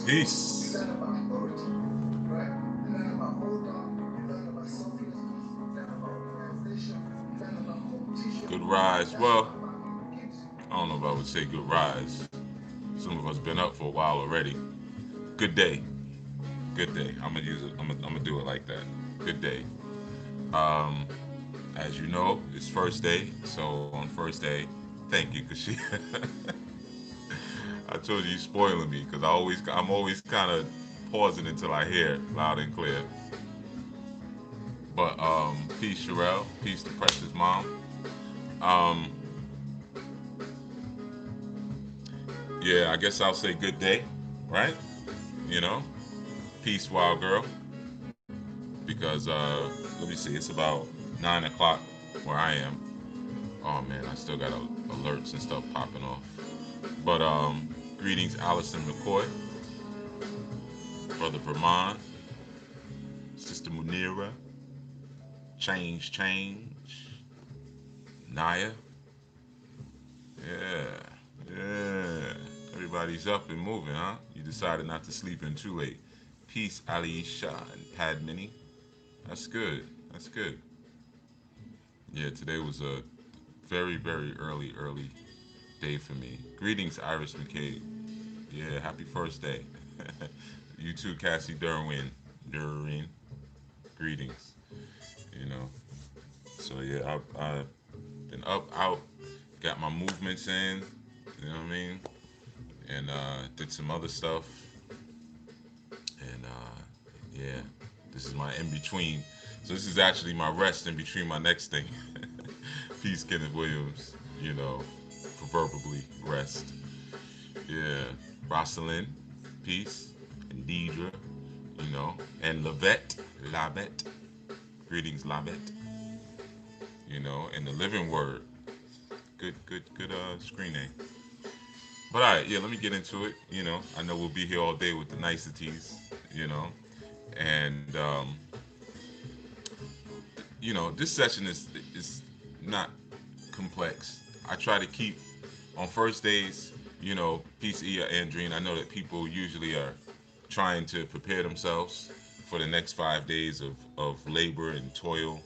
Peace. Good rise. Well, I don't know if I would say good rise. Some of us been up for a while already. Good day. Good day. I'm gonna use it. I'm gonna do it like that. Good day. Um, as you know, it's first day. So on first day, thank you, cause she. I told you spoiling me, cause I'm always kind of pausing until I hear loud and clear. But peace, Sherelle. Peace to precious mom. Um, yeah, I guess I'll say good day, right? You know, peace, wild girl, because let me see, it's about 9 o'clock where I am. Oh man, I still got alerts and stuff popping off. But greetings, Allison McCoy, brother Vermont, sister Munira, change, Naya. Yeah, yeah. Everybody's up and moving, huh? You decided not to sleep in too late. Peace, Aliisha and Padmini. That's good. That's good. Yeah, today was a very early day for me. Greetings, Iris McCabe. Yeah, happy first day. You too, Cassie Derwin. Derwin. Greetings. You know. So yeah, I've been up, out, got my movements in. You know what I mean? And did some other stuff. And yeah, this is my in between. So this is actually my rest in between my next thing. Peace, Kenneth Williams. You know, proverbially rest. Yeah, Rosalind, peace, and Deidre. You know, and Lavette. Greetings, Lavette. You know, and the Living Word. Good screen name. But all right, yeah, let me get into it. You know, I know we'll be here all day with the niceties. You know, and you know, this session is not complex. I try to keep on first days. You know, peace, Ia, Andrine. I know that people usually are trying to prepare themselves for the next 5 days of labor and toil,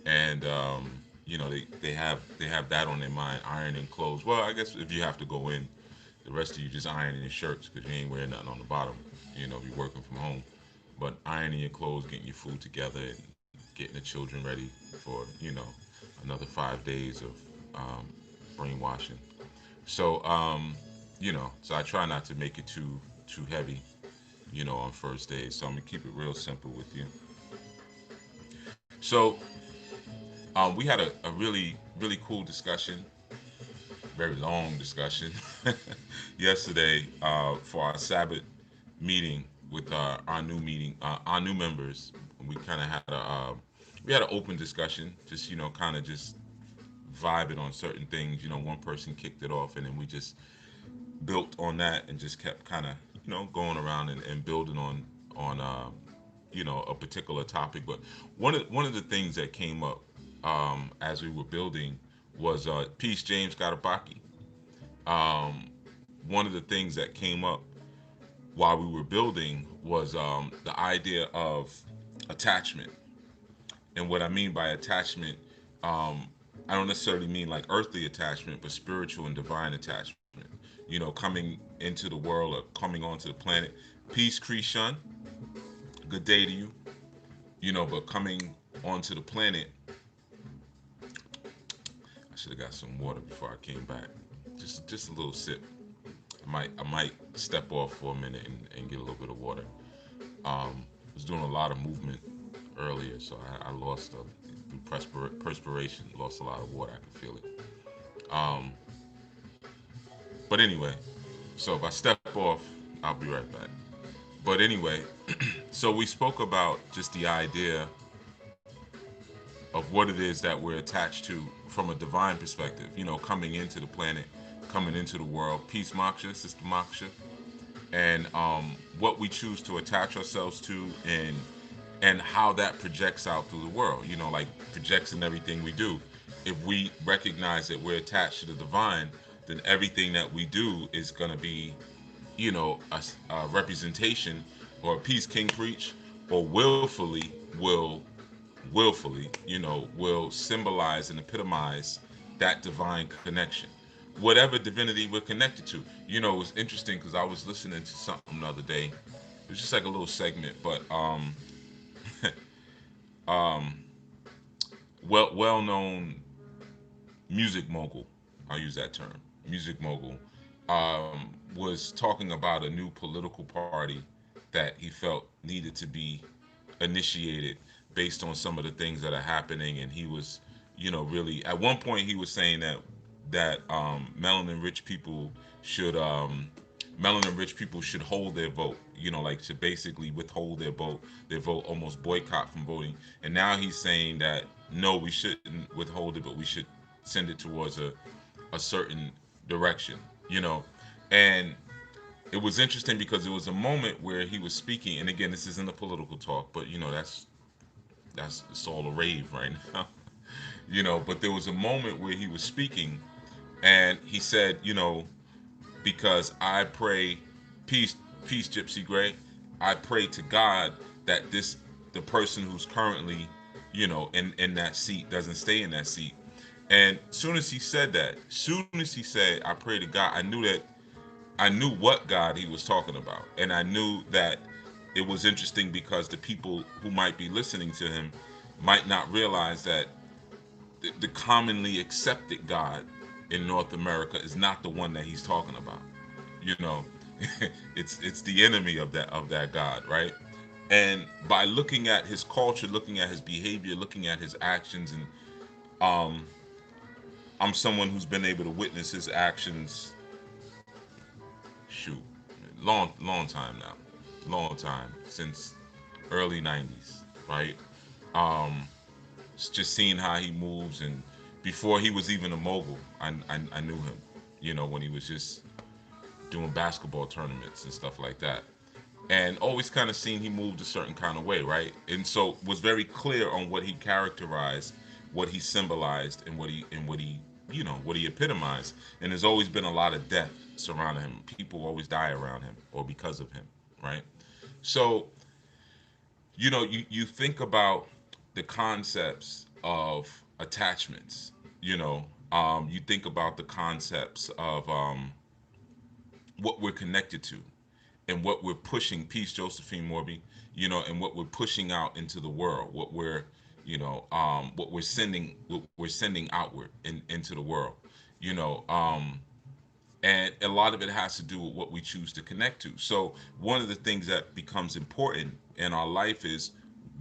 and you know they have that on their mind, ironing clothes. Well, I guess if you have to go in, the rest of you just ironing your shirts because you ain't wearing nothing on the bottom. You know, if you're working from home, but ironing your clothes, getting your food together, and getting the children ready for another 5 days of um, brainwashing. So so I try not to make it too heavy, on first days. So I'm gonna keep it real simple with you. So we had a really cool discussion, very long discussion yesterday for our Sabbath meeting with our new members. We kind of had we had an open discussion, just kind of just vibing on certain things. One person kicked it off, and then we just built on that and just kept kind of going around and building on a particular topic. But one of the things that came up as we were building was peace, James Garabaki. um, One of the things that came up while we were building was the idea of attachment. And what I mean by attachment, um, I don't necessarily mean like earthly attachment, but spiritual and divine attachment. Coming into the world or coming onto the planet. Peace, Krishan. Good day to you. But coming onto the planet, I should have got some water before I came back. Just a little sip. I might step off for a minute and get a little bit of water. Was doing a lot of movement earlier, so I lost through perspiration, lost a lot of water. I could feel it. Um, but anyway, so if I step off, I'll be right back. But anyway, so we spoke about just the idea of what it is that we're attached to from a divine perspective. Coming into the planet, coming into the world. Peace, Moksha, Sister Moksha, and what we choose to attach ourselves to, and how that projects out through the world. Like projects in everything we do. If we recognize that we're attached to the divine, then everything that we do is going to be, a representation, or a piece king preach, or will symbolize and epitomize that divine connection, whatever divinity we're connected to. It was interesting because I was listening to something the other day. It was just like a little segment, but um, well known music mogul, I'll use that term, music mogul, was talking about a new political party that he felt needed to be initiated based on some of the things that are happening. And he was, really, at one point he was saying that melanin rich people should hold their vote, like to basically withhold their vote, almost boycott from voting. And now he's saying that no, we shouldn't withhold it, but we should send it towards a certain direction, you know. And it was interesting because it was a moment where he was speaking, and again, this isn't a political talk, but that's it's all a rave right now. But there was a moment where he was speaking, and he said, because I pray, peace, peace, Gypsy Gray. I pray to God that the person who's currently, in that seat doesn't stay in that seat. And soon as he said that, soon as he said, I pray to God, I knew what God he was talking about. And I knew that it was interesting because the people who might be listening to him might not realize that the commonly accepted God in North America is not the one that he's talking about. You know, it's the enemy of that God, right? And by looking at his culture, looking at his behavior, looking at his actions, and um, I'm someone who's been able to witness his actions. Shoot, long time now, long time since early '90s, right? Um, it's just seeing how he moves, and before he was even a mogul, I knew him. When he was just doing basketball tournaments and stuff like that, and always kind of seen he moved a certain kind of way, right? And so was very clear on what he characterized, what he symbolized, and what he epitomized. And there's always been a lot of death surrounding him. People always die around him or because of him, right? So you think about the concepts of attachments. You think about the concepts of what we're connected to and what we're pushing. Peace, Josephine Morby. And what we're pushing out into the world, what we're sending outward into the world. You know, and a lot of it has to do with what we choose to connect to. So one of the things that becomes important in our life is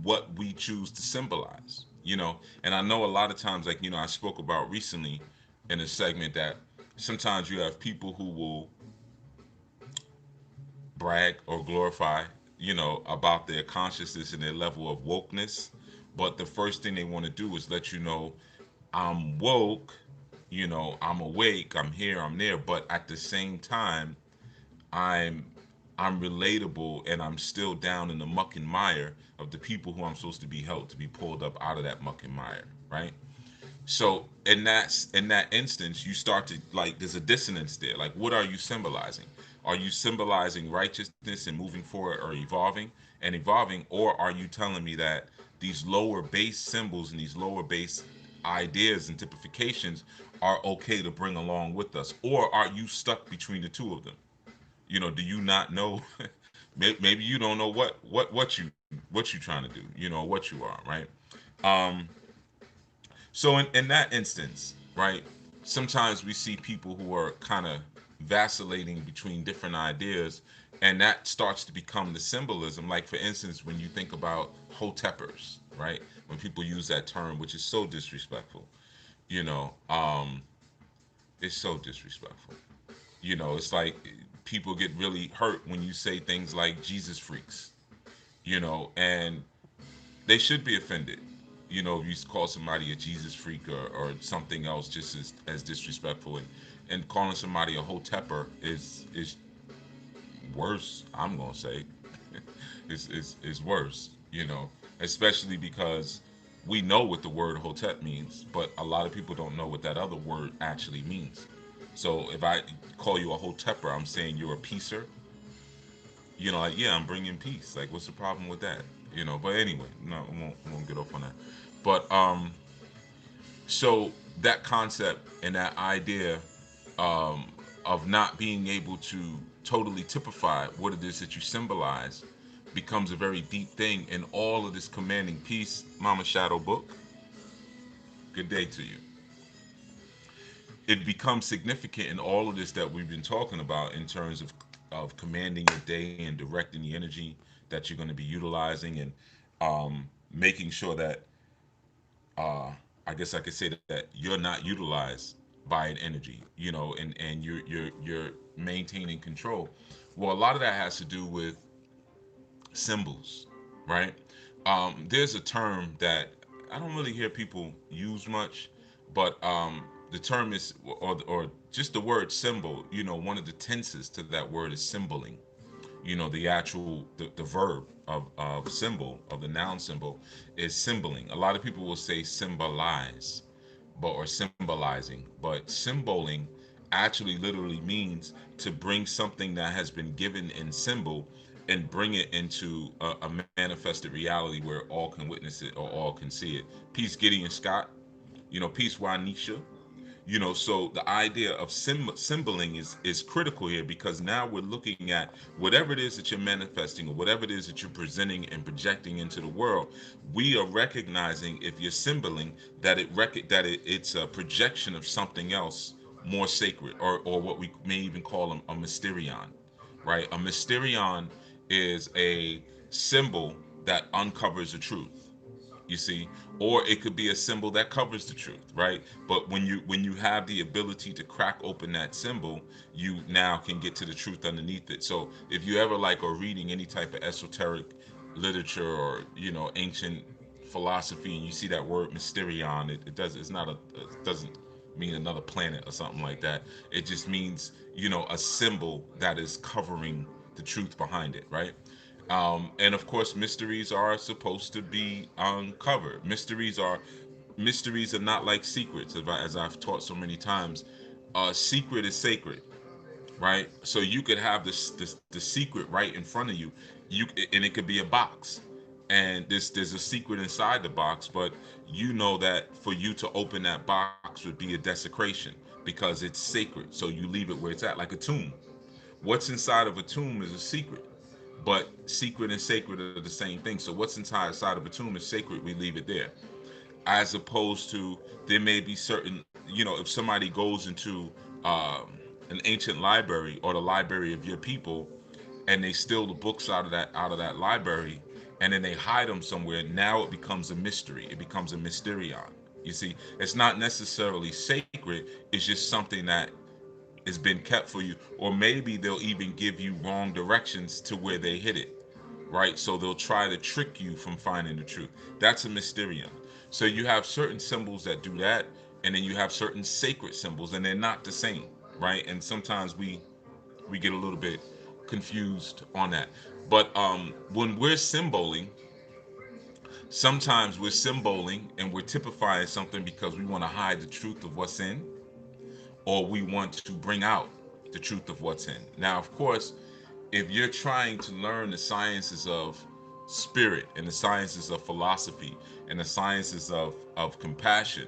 what we choose to symbolize. And I know a lot of times, like I spoke about recently in a segment, that sometimes you have people who will brag or glorify, about their consciousness and their level of wokeness. But the first thing they want to do is let you know, I'm woke, I'm awake, I'm here, I'm there. But at the same time, I'm I'm relatable, and I'm still down in the muck and mire of the people who I'm supposed to be helped to be pulled up out of that muck and mire, right? So in that instance, you start to, like, there's a dissonance there. Like, what are you symbolizing? Are you symbolizing righteousness and moving forward, or evolving, or are you telling me that these lower base symbols and these lower base ideas and typifications are okay to bring along with us, or are you stuck between the two of them? Do you not know? Maybe you don't know what you trying to do, what you are, right? um so in that instance, right, sometimes we see people who are kind of vacillating between different ideas, and that starts to become the symbolism. Like, for instance, when you think about hotepers, right? When people use that term, which is so disrespectful, you know, um, it's so disrespectful. It's like people get really hurt when you say things like Jesus freaks, and they should be offended. If you call somebody a Jesus freak, or something else just as disrespectful, and calling somebody a hoteper is worse. I'm gonna say is worse. Especially because We know what the word hotep means, but a lot of people don't know what that other word actually means. So if I call you a hotepper, I'm saying you're a peacer. Like, yeah, I'm bringing peace. Like, what's the problem with that? But anyway, no, we won't get off on that. But so that concept and that idea um, of not being able to totally typify what it is that you symbolize becomes a very deep thing in all of this commanding peace. Mama Shadow book, good day to you. It becomes significant in all of this that we've been talking about in terms of commanding your day and directing the energy that you're going to be utilizing, and making sure that uh, I guess I could say that you're not utilized by an energy, and you're maintaining control. Well, a lot of that has to do with symbols, right? There's a term that I don't really hear people use much, but the term is, or just the word symbol. One of the tenses to that word is symboling. The actual the verb of symbol, of the noun symbol, is symboling. A lot of people will say symbolize, or symbolizing, but symboling actually literally means to bring something that has been given in symbol and bring it into a manifested reality where all can witness it or all can see it. Peace, Gideon Scott. Peace, Juanisha. So the idea of symboling is critical here, because now we're looking at whatever it is that you're manifesting or whatever it is that you're presenting and projecting into the world. We are recognizing, if you're symboling, that it's a projection of something else more sacred, or what we may even call a mysterion, right? A mysterion is a symbol that uncovers the truth, you see, or it could be a symbol that covers the truth, right? But when you have the ability to crack open that symbol, you now can get to the truth underneath it. So if you ever like, or reading any type of esoteric literature, or ancient philosophy, and you see that word mysterion, it's not it doesn't mean another planet or something like that. It just means, a symbol that is covering the truth behind it, right? And of course, mysteries are supposed to be uncovered. Mysteries are not like secrets, as I've taught so many times. Secret is sacred, right? So you could have this the secret right in front of you, and it could be a box, and there's a secret inside the box, but you know that for you to open that box would be a desecration, because it's sacred. So you leave it where it's at, like a tomb. What's inside of a tomb is a secret, but secret and sacred are the same thing. So what's inside of a tomb is sacred. We leave it there, as opposed to, there may be certain, if somebody goes into um, an ancient library, or the library of your people, and they steal the books out of that library, and then they hide them somewhere. Now it becomes a mystery. It becomes a mysterion. You see, it's not necessarily sacred. It's just something that has been kept for you, or maybe they'll even give you wrong directions to where they hid it, right? So they'll try to trick you from finding the truth. That's a mysterium. So you have certain symbols that do that, and then you have certain sacred symbols, and they're not the same, right? And sometimes we get a little bit confused on that. But when we're symboling, sometimes we're symboling and we're typifying something because we want to hide the truth of what's in, or we want to bring out the truth of what's in. Now, of course, if you're trying to learn the sciences of spirit, and the sciences of philosophy, and the sciences of compassion,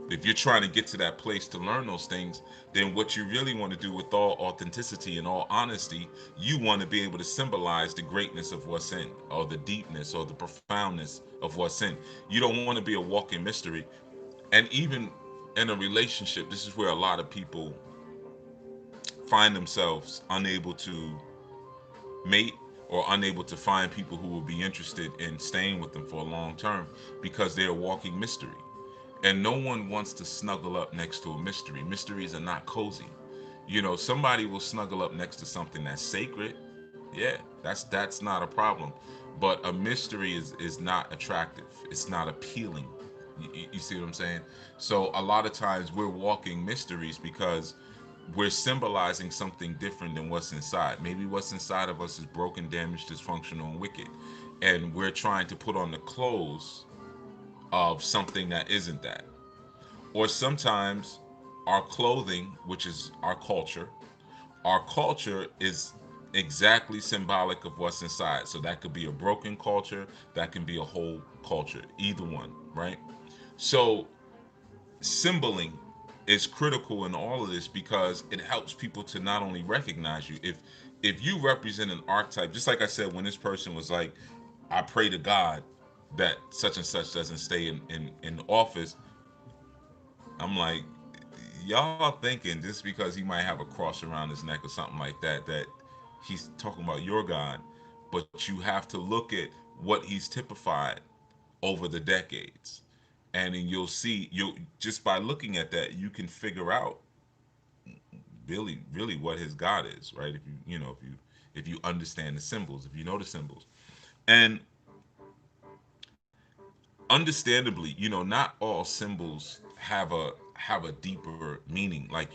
if you're trying to get to that place to learn those things, then what you really want to do, with all authenticity and all honesty, you want to be able to symbolize the greatness of what's in, or the deepness or the profoundness of what's in. You don't want to be a walking mystery. And even in a relationship, this is where a lot of people find themselves unable to mate, or unable to find people who will be interested in staying with them for a long term, because they're a walking mystery. And no one wants to snuggle up next to a mystery. Mysteries are not cozy. Somebody will snuggle up next to something that's sacred. Yeah, that's not a problem. But a mystery is not attractive. It's not appealing. You see what I'm saying? So a lot of times we're walking mysteries because we're symbolizing something different than what's inside. Maybe what's inside of us is broken, damaged, dysfunctional, and wicked. And we're trying to put on the clothes of something that isn't that. Or sometimes our clothing, which is our culture is exactly symbolic of what's inside. So that could be a broken culture, that can be a whole culture, either one, right? So symboling is critical in all of this because it helps people to not only recognize you. If you represent an archetype, just like I said, when this person was like, I pray to God that such and such doesn't stay in office, I'm like, y'all thinking just because he might have a cross around his neck or something like that, that he's talking about your God, but you have to look at what he's typified over the decades, and then you'll see, you just by looking at that you can figure out really what his God is, right? If you understand the symbols, if you know the symbols, and understandably, not all symbols have a deeper meaning. Like,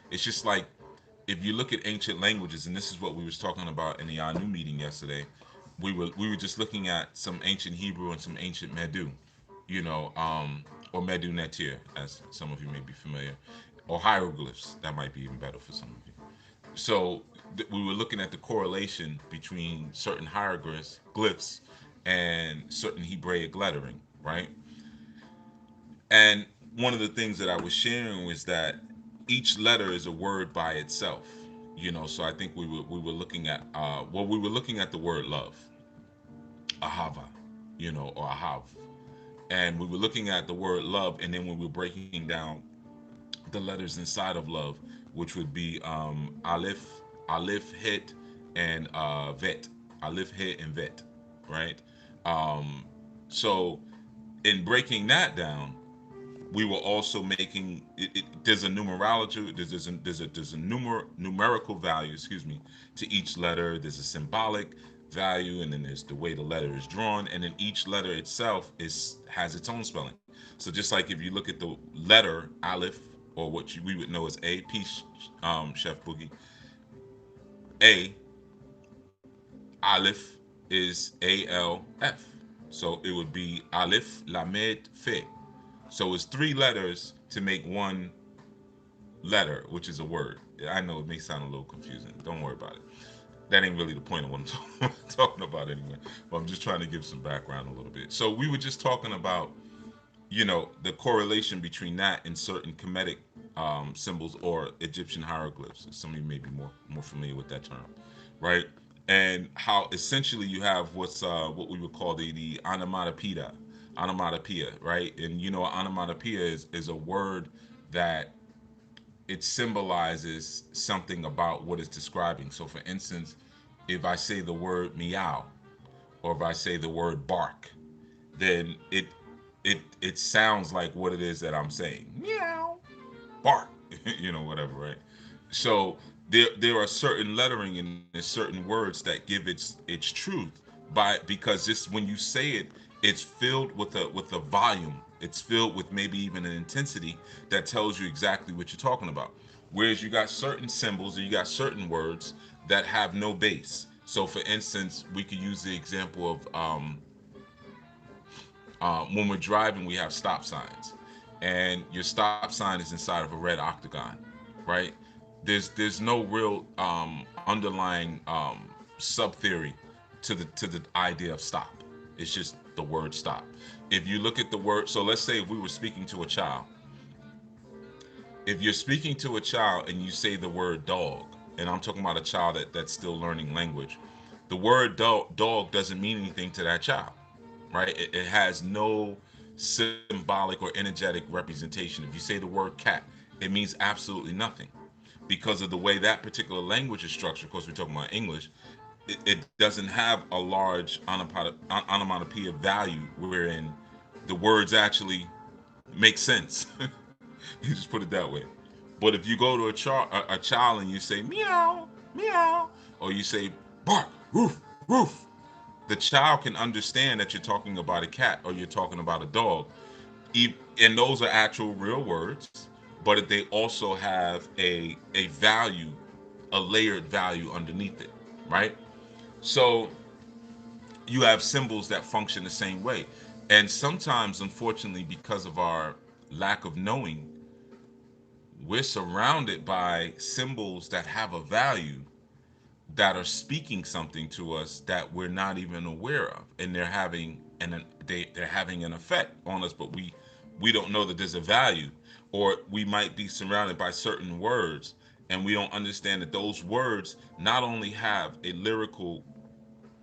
it's just like if you look at ancient languages, and this is what we was talking about in the Anu meeting yesterday. We were just looking at some ancient Hebrew and some ancient Medu, you know, or Medu Netir, as some of you may be familiar, or hieroglyphs. That might be even better for some of you. So we were looking at the correlation between certain hieroglyphs glyphs and certain Hebraic lettering, right? And one of the things that I was sharing was that each letter is a word by itself. So I think we were looking at we were looking at the word love, ahava, or ahav, and we were looking at the word love, and then we were breaking down the letters inside of love, which would be aleph, het, and vet, aleph, het, and vet, right? Um, so in breaking that down, we were also making there's a numerology, there's a numerical value, excuse me, to each letter. There's a symbolic value, and then there's the way the letter is drawn, and then each letter itself has its own spelling. So just like if you look at the letter aleph, or what we would know as a peace, Chef Boogie, a aleph is ALF, so it would be aleph lamed fe. So it's three letters to make one letter, which is a word. I know it may sound a little confusing. Don't worry about it. That ain't really the point of what I'm talking about anyway. But I'm just trying to give some background a little bit. So we were just talking about, the correlation between that and certain Kemetic symbols or Egyptian hieroglyphs. Some of you may be more familiar with that term, right? And how essentially you have what we would call the onomatopoeia, right? And onomatopoeia is a word that it symbolizes something about what it's describing. So, for instance, if I say the word meow, or if I say the word bark, then it sounds like what it is that I'm saying. Meow, bark, whatever, right? So there are certain lettering and there's certain words that give its truth because this when you say it, it's filled with a volume. It's filled with maybe even an intensity that tells you exactly what you're talking about. Whereas you got certain symbols or you got certain words that have no base. So for instance, we could use the example of when we're driving, we have stop signs, and your stop sign is inside of a red octagon, right? There's no real underlying sub theory to the idea of stop. It's just the word stop. If you look at the word, so let's say if we were speaking to a child, if you're speaking to a child and you say the word dog, and I'm talking about a child that's still learning language, the word dog doesn't mean anything to that child, right? It has no symbolic or energetic representation. If you say the word cat, it means absolutely nothing because of the way that particular language is structured. Of course, we're talking about English. It doesn't have a large onomatopoeia value wherein the words actually make sense. You just put it that way. But if you go to a child and you say meow, meow, or you say bark, roof, roof, the child can understand that you're talking about a cat or you're talking about a dog. And those are actual real words, but they also have a value, a layered value underneath it, right? So you have symbols that function the same way. And sometimes, unfortunately, because of our lack of knowing, we're surrounded by symbols that have a value, that are speaking something to us that we're not even aware of, and they're having an effect on us, but we don't know that there's a value. Or we might be surrounded by certain words, and we don't understand that those words not only have a lyrical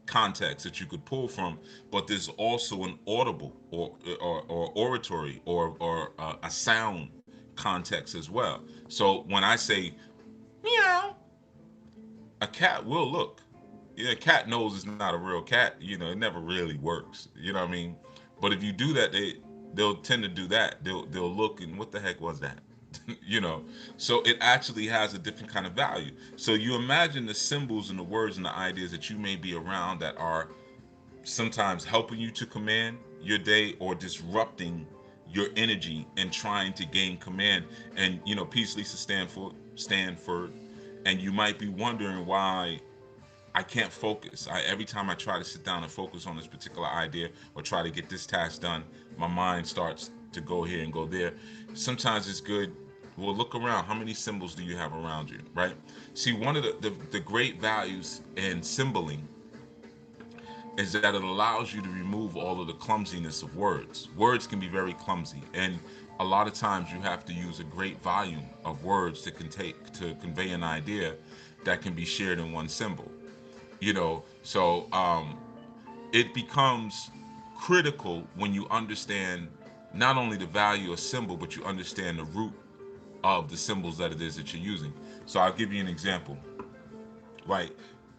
context that you could pull from, but there's also an audible or oratory or a sound context as well. So when I say meow, a cat will look. Yeah, a cat knows it's not a real cat. It never really works. You know what I mean? But if you do that, they'll tend to do that. They'll look and what the heck was that? you know. So it actually has a different kind of value. So you imagine the symbols and the words and the ideas that you may be around that are sometimes helping you to command your day or disrupting your energy and trying to gain command. And peace, Lisa Stanford, and you might be wondering why I can't focus. Every time I try to sit down and focus on this particular idea or try to get this task done, my mind starts to go here and go there. Sometimes it's good. Well, look around. How many symbols do you have around you, right? See, one of the great values in symboling is that it allows you to remove all of the clumsiness of words. Words can be very clumsy, and a lot of times you have to use a great volume of words to convey an idea that can be shared in one symbol. So it becomes critical when you understand not only the value of symbol, but you understand the root of the symbols that it is that you're using. So I'll give you an example. Right,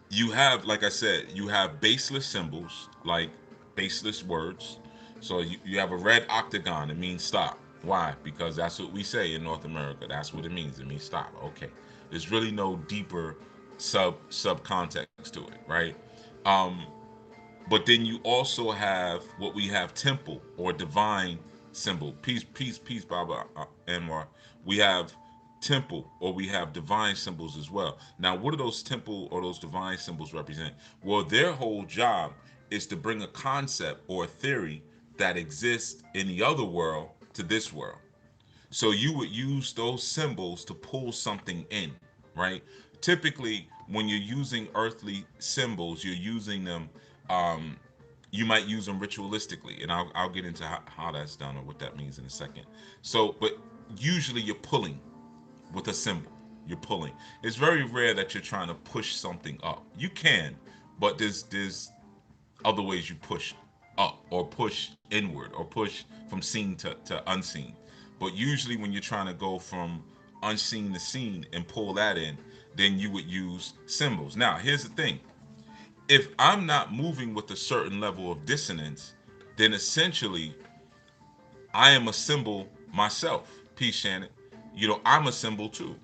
you have, like I said, you have baseless symbols, like baseless words. So you have a red octagon. It means stop. Why? Because that's what we say in North America. That's what it means. It means stop. Okay. There's really no deeper sub context to it, right? Um, but then you also have what we have temple or divine symbol. Peace, peace, peace, Baba Anwar. We have temple or we have divine symbols as well. Now, what do those temple or those divine symbols represent? Well, their whole job is to bring a concept or a theory that exists in the other world to this world. So you would use those symbols to pull something in, right? Typically, when you're using earthly symbols, you're using them. Um, you might use them ritualistically, and I'll get into how that's done or what that means in a second. So, but usually you're pulling with a symbol. You're pulling. It's very rare that you're trying to push something up. You can, but there's other ways you push up or push inward or push from seen to unseen. But usually when you're trying to go from unseen to seen and pull that in, then you would use symbols. Now, here's the thing. If I'm not moving with a certain level of dissonance, then essentially I am a symbol myself. Peace, Shannon. I'm a symbol too.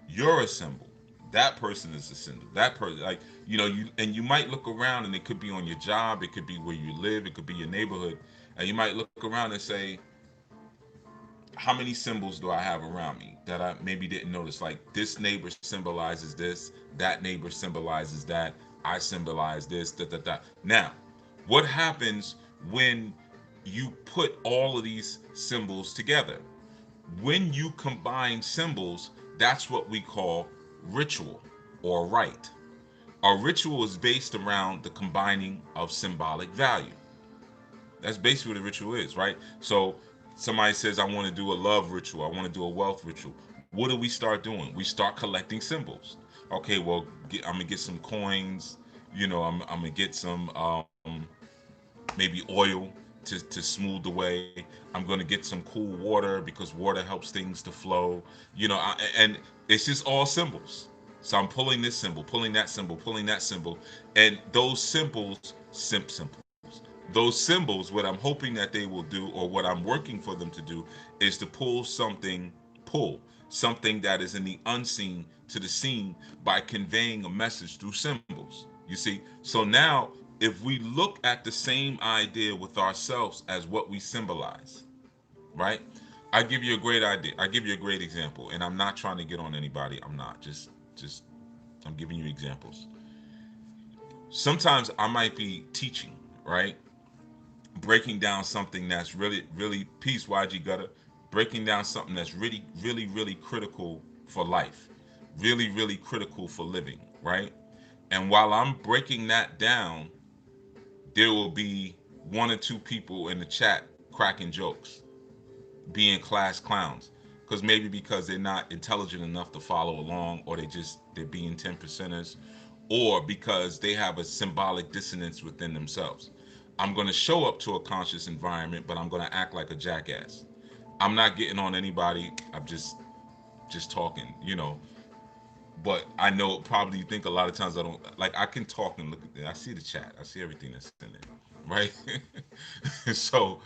You're a symbol. That person is a symbol. That person, like, you might look around and it could be on your job, it could be where you live, it could be your neighborhood, and you might look around and say, how many symbols do I have around me that I maybe didn't notice? Like, this neighbor symbolizes this, that neighbor symbolizes that, I symbolize this, da da da. Now, what happens when you put all of these symbols together? When you combine symbols, that's what we call ritual or rite. A ritual is based around the combining of symbolic value. That's basically what a ritual is, right? So somebody says, I want to do a love ritual, I want to do a wealth ritual. What do we start doing? We start collecting symbols. Okay, well, I'm gonna get some coins. I'm gonna get some maybe oil to smooth the way. I'm going to get some cool water because water helps things to flow. And it's just all symbols. So I'm pulling this symbol, pulling that symbol, pulling that symbol, and those symbols, symbols. Those symbols, what I'm hoping that they will do, or what I'm working for them to do, is to pull something that is in the unseen to the seen by conveying a message through symbols. You see? So now if we look at the same idea with ourselves as what we symbolize, right? I give you a great idea. I give you a great example, and I'm not trying to get on anybody. I'm not. Just I'm giving you examples. Sometimes I might be teaching, right? breaking down something that's really peace YG Gutter, breaking down something that's really critical for life, really critical for living, right? And while I'm breaking that down, there will be one or two people in the chat cracking jokes, being class clowns, because maybe because they're not intelligent enough to follow along, or they're being 10 percenters, or because they have a symbolic dissonance within themselves. I'm going to show up to a conscious environment, but I'm going to act like a jackass. I'm not getting on anybody. I'm just talking, But I know probably you think a lot of times I don't like. I can talk and look at it. I see the chat. I see everything that's in there, right? So,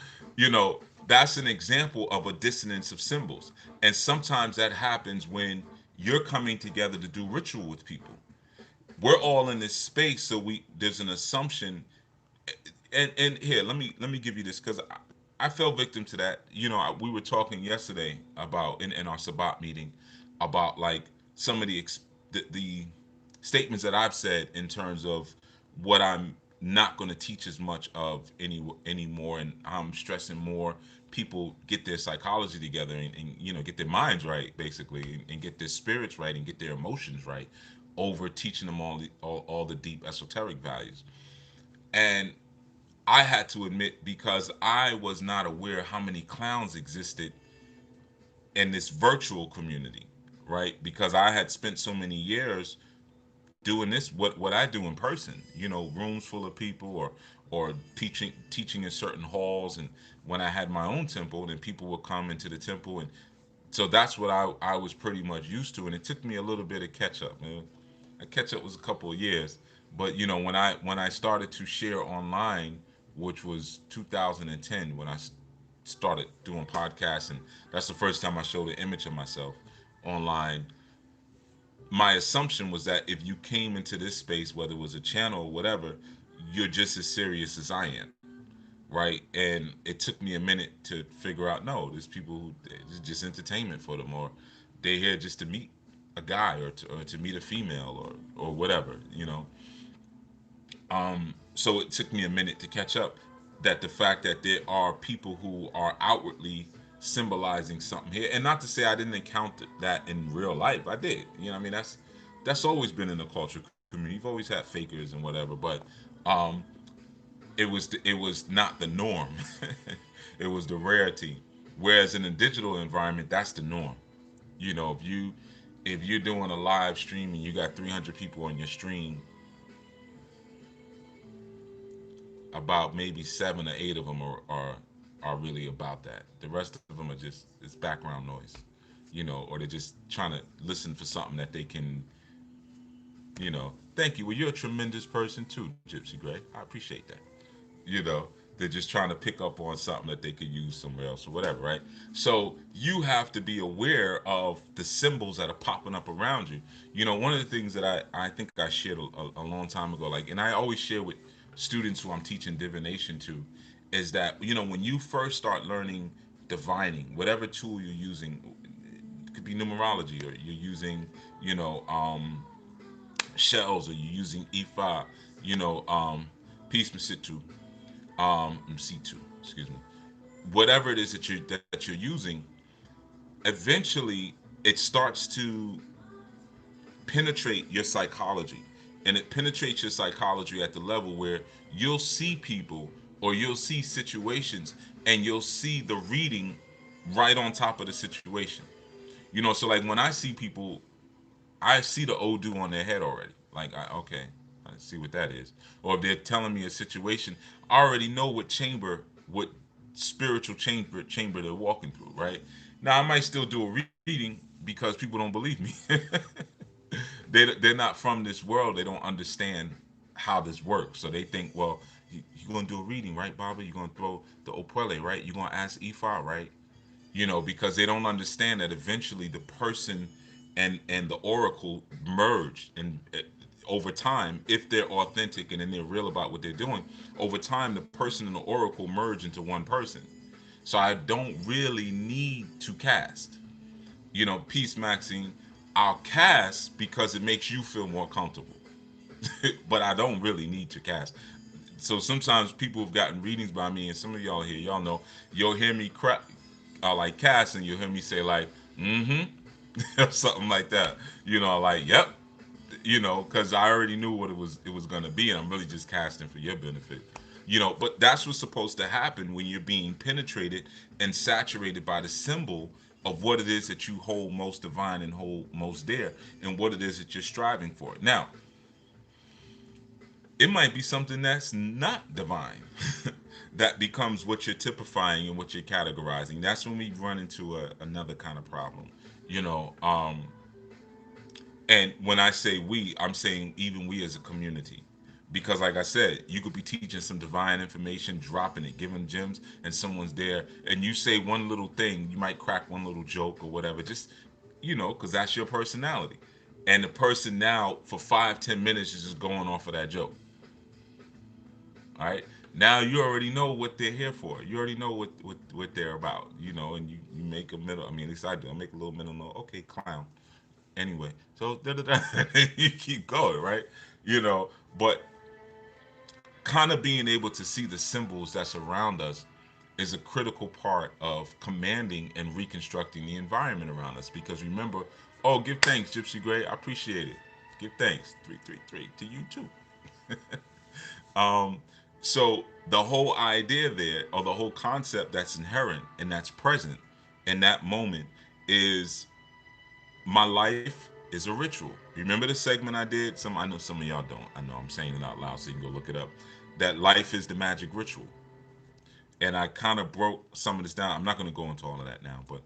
that's an example of a dissonance of symbols, and sometimes that happens when you're coming together to do ritual with people. We're all in this space, so we there's an assumption. And here, let me give you this, because I fell victim to that. We were talking yesterday about in our Sabbat meeting about like some of the statements that I've said in terms of what I'm not going to teach as much of anymore, and I'm stressing more people get their psychology together, and get their minds right, basically, and get their spirits right, and get their emotions right, over teaching them all the deep esoteric values. And I had to admit, because I was not aware how many clowns existed in this virtual community, right? Because I had spent so many years doing this, what I do in person, rooms full of people, or teaching in certain halls. And when I had my own temple, then people would come into the temple, and so that's what I was pretty much used to. And it took me a little bit of catch up, man. A catch up was a couple of years, but when I started to share online, which was 2010, when I started doing podcasts, and that's the first time I showed an image of myself online. My assumption was that if you came into this space, whether it was a channel or whatever, you're just as serious as I am, right? And it took me a minute to figure out, no, there's people who it's just entertainment for them, or they're here just to meet a guy, or to meet a female, or whatever, So it took me a minute to catch up, that the fact that there are people who are outwardly symbolizing something here. And not to say I didn't encounter that in real life. I did. I mean, that's always been in the culture community. You've always had fakers and whatever, but um it was not the norm. It was the rarity. Whereas in a digital environment, that's the norm. If you're doing a live stream and you got 300 people on your stream, about maybe 7 or 8 of them are really about that. The rest of them are just, it's background noise, or they're just trying to listen for something that they can, Thank you. Well, you're a tremendous person too, Gypsy Gray. I appreciate that. you know they're just trying to pick up on something that they could use somewhere else or whatever, right? So you have to be aware of the symbols that are popping up around you. One of the things that I think I shared a long time ago, like, and I always share with students who I'm teaching divination to, is that when you first start learning divining, whatever tool you're using, it could be numerology, or you're using you know shells, or you're using Ifa, you know peace Masitu, C2, excuse me. Whatever it is that you're using, eventually it starts to penetrate your psychology. And it penetrates your psychology at the level where you'll see people, or you'll see situations, and you'll see the reading right on top of the situation. So like when I see people, I see the Odu on their head already. Like, okay, I see what that is. Or if they're telling me a situation, I already know what spiritual chamber they're walking through, right? Now I might still do a reading because people don't believe me. They're not from this world. They don't understand how this works. So they think, well, you're gonna do a reading, right, Baba? You're gonna throw the Opwele, right? You're gonna ask Ifa, right? Because they don't understand that eventually the person and the oracle merge, and over time, if they're authentic and then they're real about what they're doing, over time the person and the oracle merge into one person. So I don't really need to cast. Peace, Maxine. I'll cast because it makes you feel more comfortable. But I don't really need to cast. So sometimes people have gotten readings by me, and some of y'all here, y'all know, you'll hear me crap, like cast, and you'll hear me say like, mm-hmm, or something like that. Like, yep, because I already knew what it was gonna be, and I'm really just casting for your benefit. But that's what's supposed to happen when you're being penetrated and saturated by the symbol of what it is that you hold most divine and hold most dear, and what it is that you're striving for. Now, it might be something that's not divine that becomes what you're typifying and what you're categorizing. That's when we run into another kind of problem, you know. And when I say we, I'm saying even we as a community. Because, like I said, you could be teaching some divine information, dropping it, giving gems, and someone's there, and you say one little thing, you might crack one little joke or whatever, just, because that's your personality. And the person now, for 5, 10 minutes, is just going off of that joke. All right. Now you already know what they're here for. You already know what they're about, and you make a middle. I mean, at least I do. I make a little middle note. Okay, clown. Anyway, so da da da. You keep going, right? You know, but kind of being able to see the symbols that's around us is a critical part of commanding and reconstructing the environment around us. Because remember, oh, give thanks, Gypsy Gray. I appreciate it. Give thanks, 333 to you too. Um, so the whole idea there, or the whole concept that's inherent and that's present in that moment, is my life is a ritual. Remember the segment I did? I know some of y'all don't. I know I'm saying it out loud, so you can go look it up. That life is the magic ritual, and I kind of broke some of this down. I'm not going to go into all of that now, but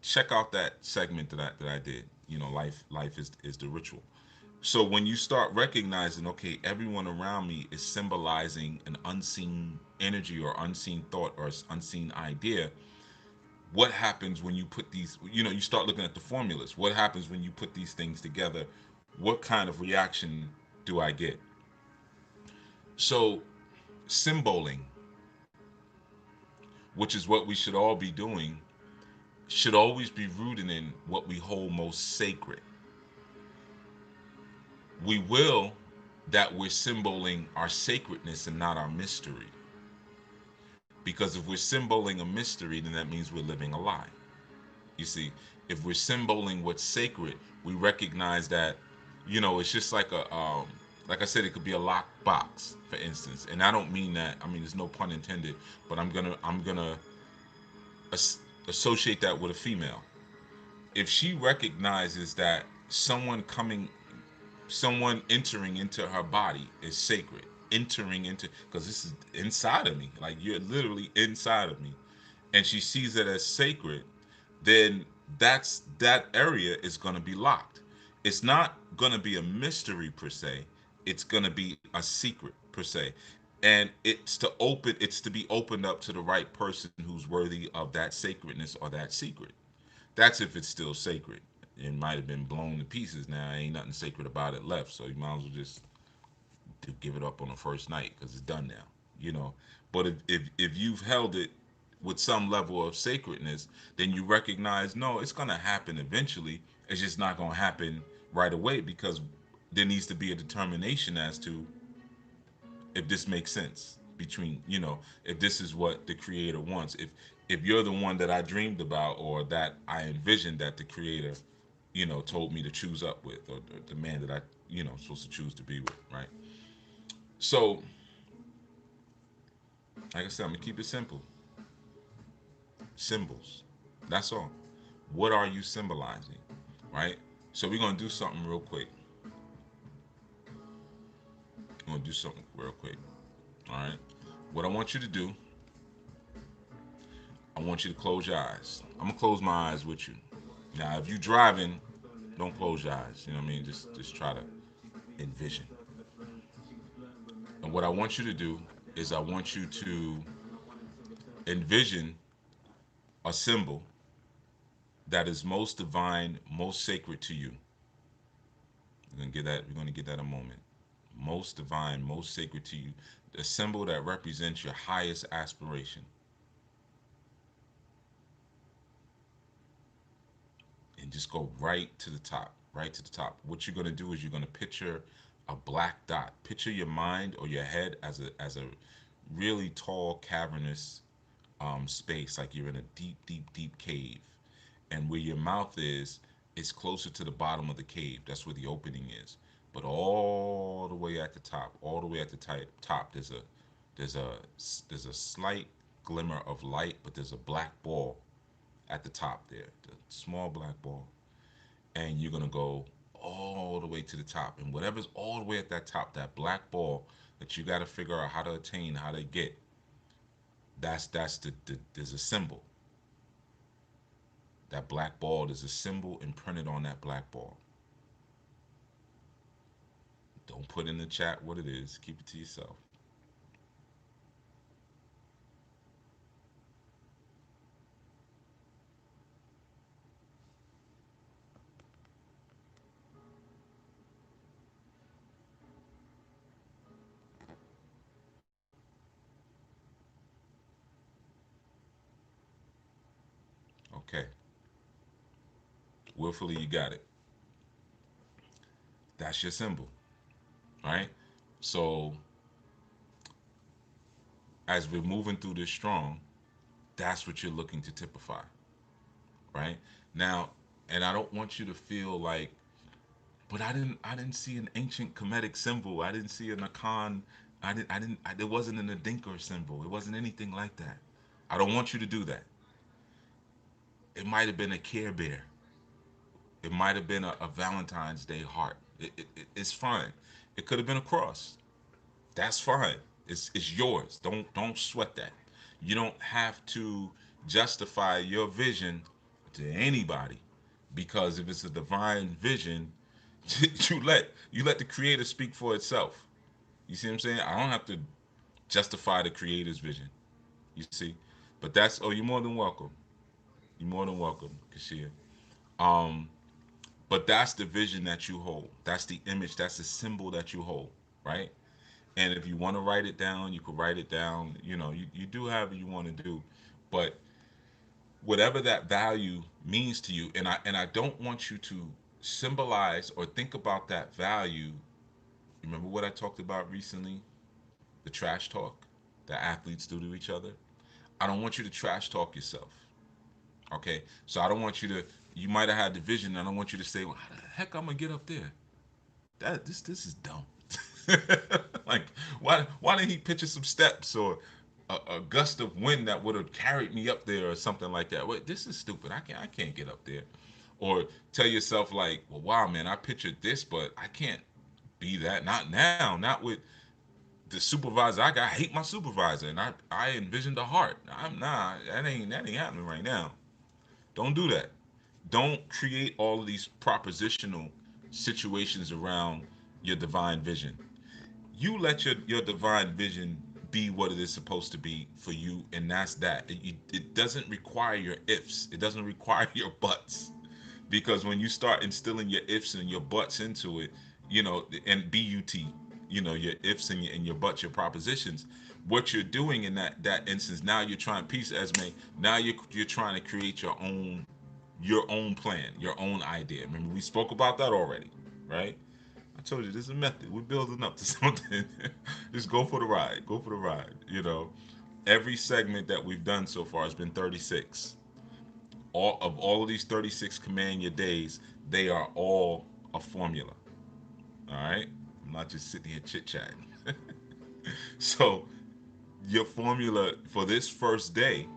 check out that segment that I did. Life is the ritual. So when you start recognizing, okay, everyone around me is symbolizing an unseen energy or unseen thought or unseen idea, what happens when you put these, you start looking at the formulas. What happens when you put these things together? What kind of reaction do I get? So, symboling, which is what we should all be doing, should always be rooted in what we hold most sacred. We will that we're symboling our sacredness and not our mystery. Because if we're symboling a mystery, then that means we're living a lie. You see, if we're symboling what's sacred, we recognize that, it's just like I said, it could be a locked box, for instance. And I don't mean that. I mean, there's no pun intended, but I'm gonna as- associate that with a female. If she recognizes that someone entering into her body is sacred, entering into, because this is inside of me, like you're literally inside of me, and she sees it as sacred, then that area is going to be locked. It's not going to be a mystery per se. It's going to be a secret per se, and it's to be opened up to the right person who's worthy of that sacredness or that secret. That's if it's still sacred. It might have been blown to pieces now. Ain't nothing sacred about it left, so you might as well just to give it up on the first night because it's done now. you know but if you've held it with some level of sacredness, then you recognize, no, it's going to happen eventually. It's just not going to happen right away, because there needs to be a determination as to if this makes sense between, if this is what the creator wants, if you're the one that I dreamed about, or that I envisioned that the creator told me to choose up with, or the man that I supposed to choose to be with, right? So, like I said, I'm gonna keep it simple. Symbols. That's all. What are you symbolizing? Right? So we're gonna do something real quick. We're gonna do something real quick. Alright? What I want you to do, I want you to close your eyes. I'm gonna close my eyes with you. Now if you're driving, don't close your eyes. You know what I mean? Just try to envision. And what I want you to do is I want you to envision a symbol that is most divine, most sacred to you. We're gonna get that a moment. Most divine, most sacred to you. A symbol that represents your highest aspiration. And just go right to the top. Right to the top. What you're gonna do is you're gonna picture, a black dot. Picture your mind or your head as a really tall, cavernous space, like you're in a deep, deep, deep cave, and where your mouth is, it's closer to the bottom of the cave. That's where the opening is. But all the way at the top, all the way at the top, there's a there's a slight glimmer of light, but there's a black ball at the top there, the small black ball, and you're gonna go all the way to the top, and whatever's all the way at that top, that black ball that you got to figure out how to attain, how to get. That's the there's a symbol. That black ball, there's a symbol imprinted on that black ball. Don't put in the chat what it is. Keep it to yourself. Okay. Willfully, you got it. That's your symbol, right? So as we're moving through this strong, that's what you're looking to typify, right? Now, and I don't want you to feel like, but I didn't see an ancient Kemetic symbol. I didn't see an Akan. There wasn't an Adinkar symbol. It wasn't anything like that. I don't want you to do that. It might have been a Care Bear. It might have been a Valentine's Day heart. It's fine. It could have been a cross. That's fine. It's yours. Don't sweat that. You don't have to justify your vision to anybody, because if it's a divine vision, you let the creator speak for itself. You see what I'm saying? I don't have to justify the creator's vision. You see, but that's, oh, you're more than welcome. You're more than welcome, Kashia. Um, but that's the vision that you hold. That's the image. That's the symbol that you hold, right? And if you want to write it down, you could write it down. You do however you want to do, but whatever that value means to you, and I don't want you to symbolize or think about that value. Remember what I talked about recently? The trash talk that athletes do to each other. I don't want you to trash talk yourself. Okay, so I don't want you to. You might have had the vision. And I don't want you to say, "Well, how the heck I'm gonna get up there? This is dumb." Like, why didn't he picture some steps or a gust of wind that would have carried me up there or something like that? Wait, this is stupid. I can't get up there. Or tell yourself like, well, wow, man, I pictured this, but I can't be that. Not now. Not with the supervisor I got. I hate my supervisor, and I envisioned a heart. That ain't happening right now. Don't do that. Don't create all of these propositional situations around your divine vision. You let your divine vision be what it is supposed to be for you, and that's that. It doesn't require your ifs. It doesn't require your buts, because when you start instilling your ifs and your buts into it, and your ifs and your buts, your propositions, what you're doing in that instance, now you're trying, peace, Esme. Now you're trying to create your own plan, your own idea. Remember, we spoke about that already, right? I told you, there's a method. We're building up to something. Just go for the ride. Go for the ride. Every segment that we've done so far has been 36. All of these 36 command your days, they are all a formula. All right? I'm not just sitting here chit chatting. So, your formula for this first day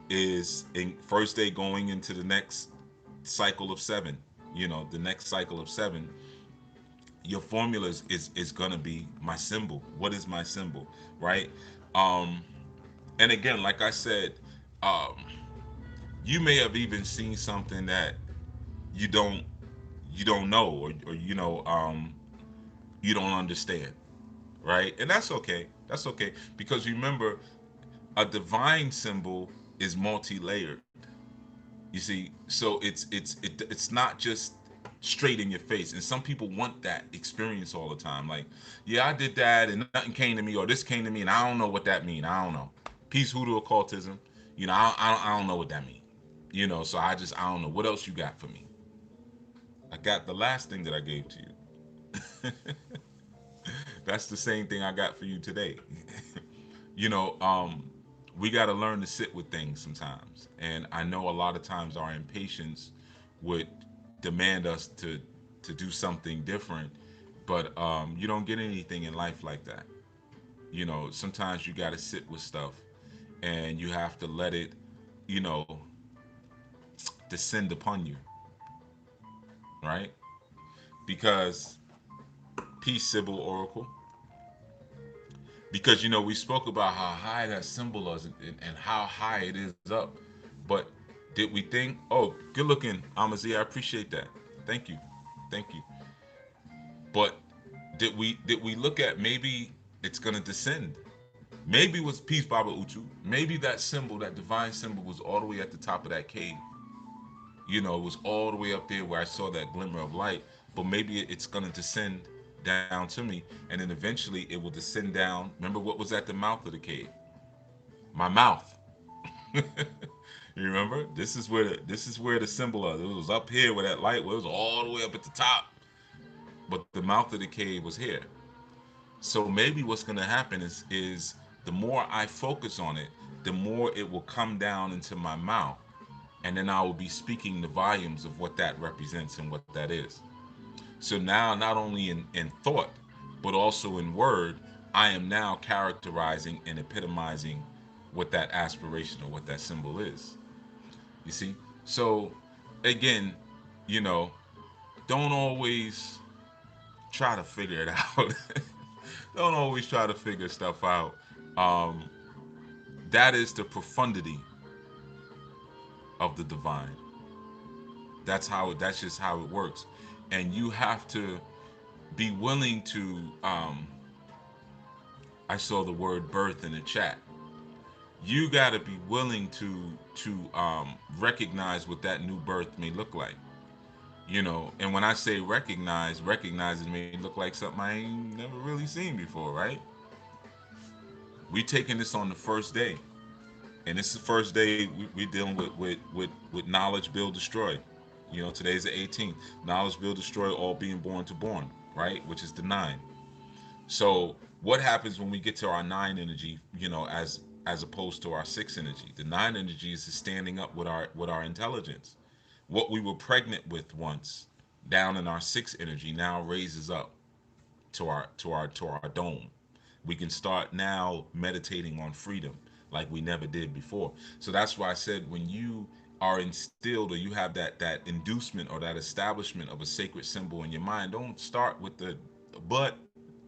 is in first day going into the next cycle of seven. The next cycle of seven, your formula is gonna be my symbol. What is my symbol, right? Um, and again, like I said, um, you may have even seen something that you don't you don't know, or you don't understand, right? And that's okay. That's okay, because remember, a divine symbol is multi-layered. You see, so it's not just straight in your face. And some people want that experience all the time. Like, yeah, I did that and nothing came to me, or this came to me and I don't know what that means. I don't know. Peace, hoodoo, occultism. I don't know what that means. So I don't know. What else you got for me? I got the last thing that I gave to you. That's the same thing I got for you today. you know, we got to learn to sit with things sometimes. And I know a lot of times our impatience would demand us to do something different, but you don't get anything in life like that. Sometimes you got to sit with stuff and you have to let it, you know, descend upon you, right? Because peace, Sybil Oracle. Because we spoke about how high that symbol is and how high it is up. But did we think, oh, good looking, Amazi, I appreciate that. Thank you. Thank you. But did we look at maybe it's gonna descend? Maybe it was peace Baba Utu. Maybe that symbol, that divine symbol, was all the way at the top of that cave. It was all the way up there where I saw that glimmer of light. But maybe it's gonna descend down to me, and then eventually it will descend down. Remember what was at the mouth of the cave? My mouth. You remember? This is where the symbol of it was up here where that light was all the way up at the top, but the mouth of the cave was here. So maybe what's going to happen is the more I focus on it, the more it will come down into my mouth, and then I will be speaking the volumes of what that represents and what that is. So now, not only in thought, but also in word, I am now characterizing and epitomizing what that aspiration or what that symbol is. You see? So, again, you know, don't always try to figure it out. Don't always try to figure stuff out. Um, that is the profundity of the divine. That's just how it works. And you have to be willing to I saw the word birth in the chat. You got to be willing to recognize what that new birth may look like. And when I say recognize it may look like something I ain't never really seen before, right? We taking this on the first day, and this is the first day we dealing with knowledge, build, destroy. Today's the 18th. Knowledge, build, destroy, all being born to born, right? Which is the nine. So what happens when we get to our nine energy? As opposed to our six energy. The nine energy is standing up with our intelligence. What we were pregnant with once, down in our six energy, now raises up to our dome. We can start now meditating on freedom like we never did before. So that's why I said, when you are instilled, or you have that inducement or that establishment of a sacred symbol in your mind, don't start with the but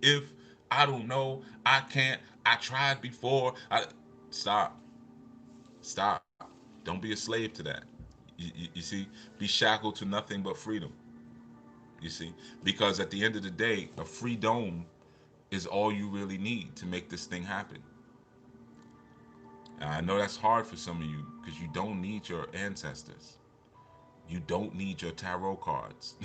if I don't know, I can't, I tried before. Stop. Stop. Don't be a slave to that. You see, be shackled to nothing but freedom. You see, because at the end of the day, a free dome is all you really need to make this thing happen. And I know that's hard for some of you because you don't need your ancestors. You don't need your tarot cards.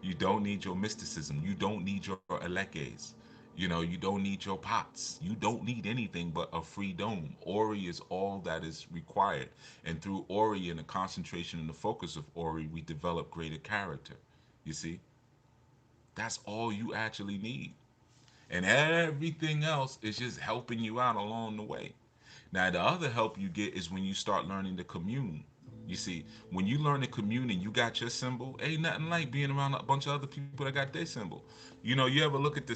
You don't need your mysticism. You don't need your elekes. You don't need your pots. You don't need anything but a free dome. Ori is all that is required. And through Ori and the concentration and the focus of Ori, we develop greater character. You see? That's all you actually need. And everything else is just helping you out along the way. Now, the other help you get is when you start learning to commune. You see, when you learn to commune and you got your symbol, ain't nothing like being around a bunch of other people that got their symbol. You ever look at the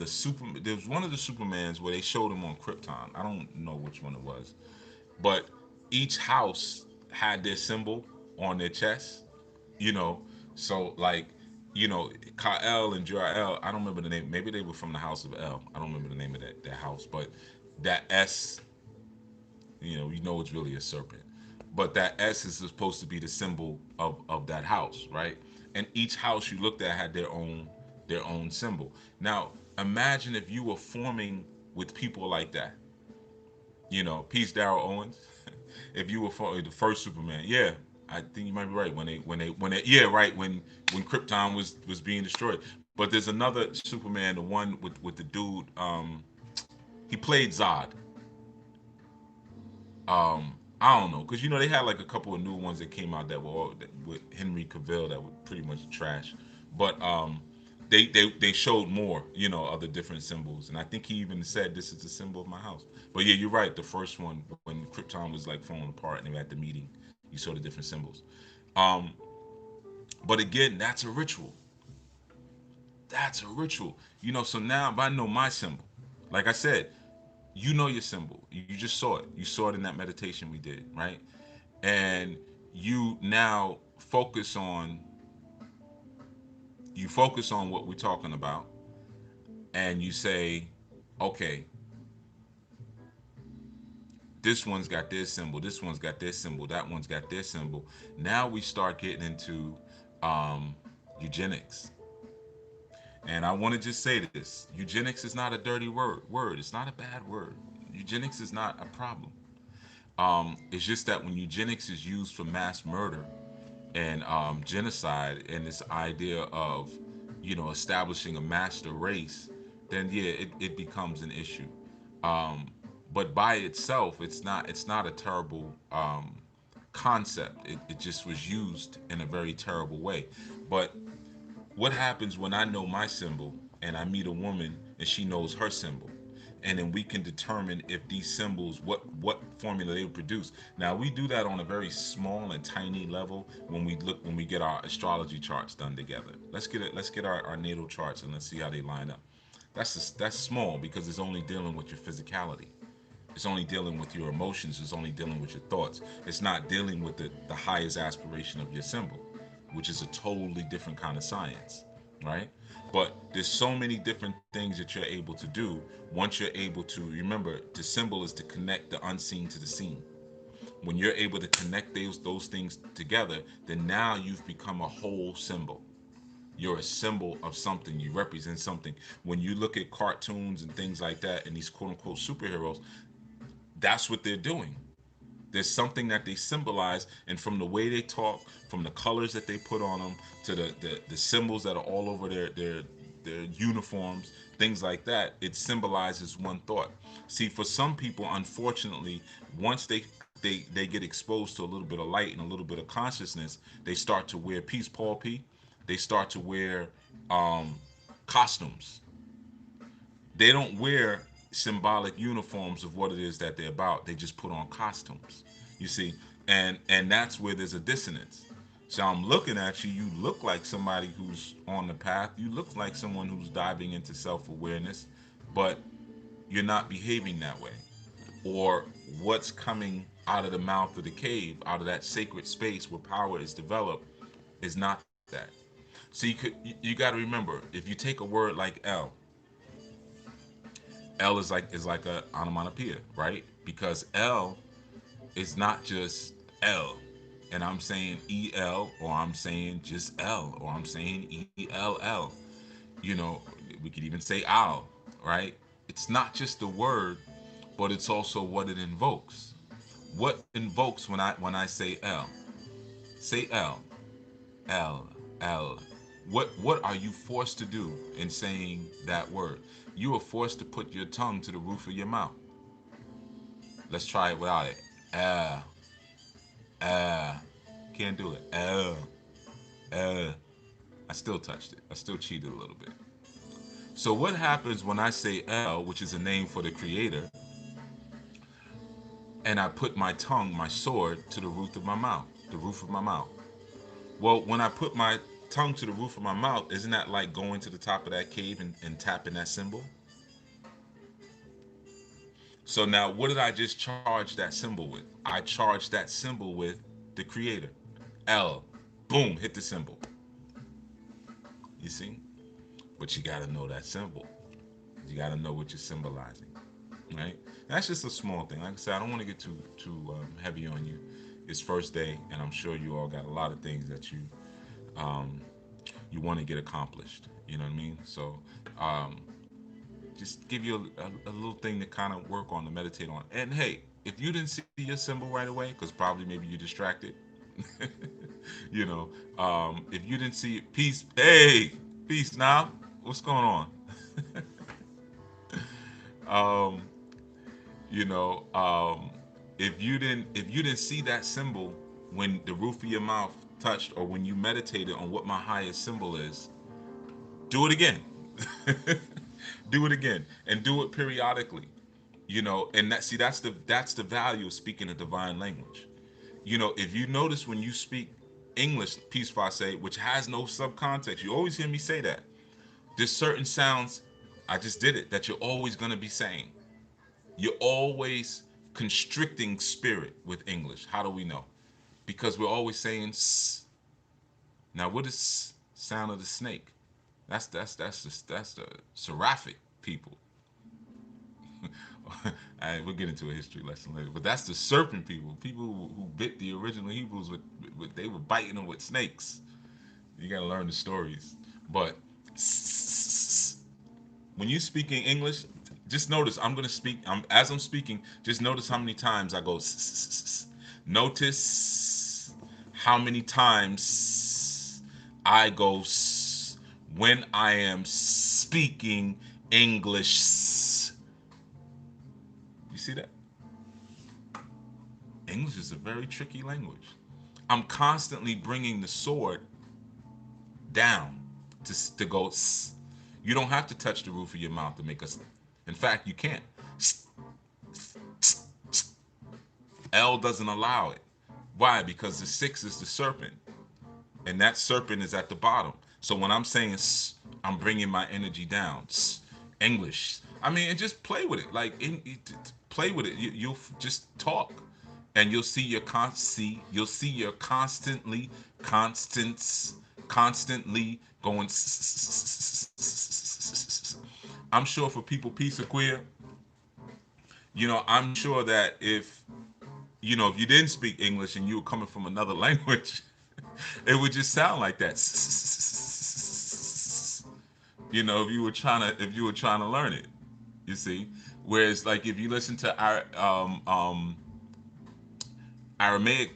super? There was one of the Supermans where they showed him on Krypton. I don't know which one it was, but each house had their symbol on their chest. you know. So like, Kael and Jor-El, I don't remember the name. Maybe they were from the House of El. I don't remember the name of that house, but that S, you know it's really a serpent. But that S is supposed to be the symbol of that house, right? And each house you looked at had their own symbol. Now, imagine if you were forming with people like that. Peace, Daryl Owens. If you were the first Superman, yeah, I think you might be right. Yeah, right, when Krypton was being destroyed. But there's another Superman, the one with the dude. He played Zod. I don't know, because you know they had like a couple of new ones that came out that were all, that, with Henry Cavill that were pretty much trash, but they showed more, you know, of the different symbols, and I think he even said this is the symbol of my house. But yeah, you're right. The first one when Krypton was like falling apart and they were at the meeting, you saw the different symbols. Um, but again, that's a ritual. That's a ritual. You know, so now if I know my symbol, like I said, you know your symbol. You just saw it. You saw it in that meditation we did, right? And you now focus on what we're talking about, and you say, okay, this one's got this symbol, this one's got this symbol, that one's got this symbol. Now we start getting into um, eugenics. And I want to just say this: eugenics is not a dirty word. It's not a bad word. Eugenics is not a problem. It's just that when eugenics is used for mass murder and genocide and this idea of, you know, establishing a master race, then yeah, it becomes an issue. Um, but by itself, it's not a terrible concept. It just was used in a very terrible way. But what happens when I know my symbol and I meet a woman and she knows her symbol? And then we can determine if these symbols, what formula they produce. Now we do that on a very small and tiny level when we get our astrology charts done together. Let's get our natal charts and let's see how they line up. That's small because it's only dealing with your physicality. It's only dealing with your emotions. It's only dealing with your thoughts. It's not dealing with the highest aspiration of your symbol, which is a totally different kind of science, right? But there's so many different things that you're able to do once you're able to remember the symbol is to connect the unseen to the seen. When you're able to connect those things together, then now you've become a whole symbol. You're a symbol of something. You represent something. When you look at cartoons and things like that and these quote unquote superheroes, that's what they're doing. There's something that they symbolize, and from the way they talk, from the colors that they put on them, to the symbols that are all over their uniforms, things like that, it symbolizes one thought. See, for some people, unfortunately, once they get exposed to a little bit of light and a little bit of consciousness, they start to wear peace, Paul P. They start to wear um, costumes. They don't wear symbolic uniforms of what it is that they're about. They just put on costumes. You see, and that's where there's a dissonance. So I'm looking at you. You look like somebody who's on the path. You look like someone who's diving into self-awareness, but you're not behaving that way. Or what's coming out of the mouth of the cave, out of that sacred space where power is developed, is not that. So you got to remember, if you take a word like L is like a onomatopoeia, right? Because L is not just L, and I'm saying EL, or I'm saying just L, or I'm saying ELL. You know, we could even say owl, right? It's not just the word, but it's also what it invokes. What invokes when I say L? Say L, L, L. What are you forced to do in saying that word? You are forced to put your tongue to the roof of your mouth. Let's try it without it. Uh, can't do it. I still touched it. I still cheated a little bit. So what happens when I say L, which is a name for the creator, and I put my tongue, my sword, to the roof of my mouth, the roof of my mouth? Well, when I put my tongue to the roof of my mouth, isn't that like going to the top of that cave and tapping that symbol? So now, what did I just charge that symbol with? I charged that symbol with the creator. L. Boom, hit the symbol. You see? But you got to know that symbol. You got to know what you're symbolizing, right? That's just a small thing. Like I said, I don't want to get too heavy on you. It's first day, and I'm sure you all got a lot of things that um, you want to get accomplished. You know what I mean? So um, just give you a little thing to kind of work on, to meditate on. And hey, if you didn't see your symbol right away, because probably maybe you're distracted, you know, if you didn't see it, peace, hey, peace now. What's going on? um, you know, If you didn't see that symbol when the roof of your mouth touched, or when you meditated on what my highest symbol is, do it again. Do it again, and do it periodically. And that's the value of speaking a divine language. If you notice, when you speak English, peace say, which has no subcontext, you always hear me say that. There's certain sounds, I just did it, that you're always going to be saying. You're always constricting spirit with English. How do we know? Because we're always saying s. Now, what is sound of the snake? That's the seraphic people. We'll get into a history lesson later, but that's the serpent people. People who bit the original Hebrews with they were biting them with snakes. You gotta learn the stories. But when you speak in English, just notice I'm gonna speak. As I'm speaking, just notice how many times I go. Notice how many times I go when I am speaking English. You see that? English is a very tricky language. I'm constantly bringing the sword down to go. You don't have to touch the roof of your mouth to make us. In fact, you can't. L doesn't allow it. Why? Because the six is the serpent, and that serpent is at the bottom. So when I'm saying I'm bringing my energy down. English. I mean, and just play with it. Play with it. You'll just talk, and you'll see your constantly going. I'm sure for people, peace or queer. I'm sure that if you didn't speak English and you were coming from another language, it would just sound like that. If you were trying to learn it, you see. Whereas, like, if you listen to our Aramaic,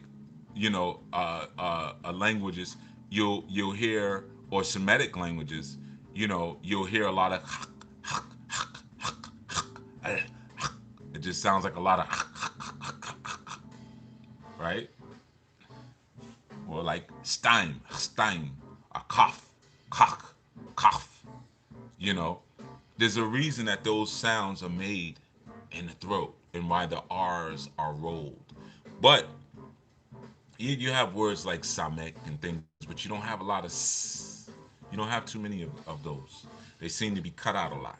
languages, you'll hear, or Semitic languages, you'll hear a lot of. It just sounds like a lot of, right? Or like stein, a cough, cough. You know, there's a reason that those sounds are made in the throat, and why the R's are rolled. But you have words like samek and things, but you don't have a lot of you don't have too many of those. They seem to be cut out a lot.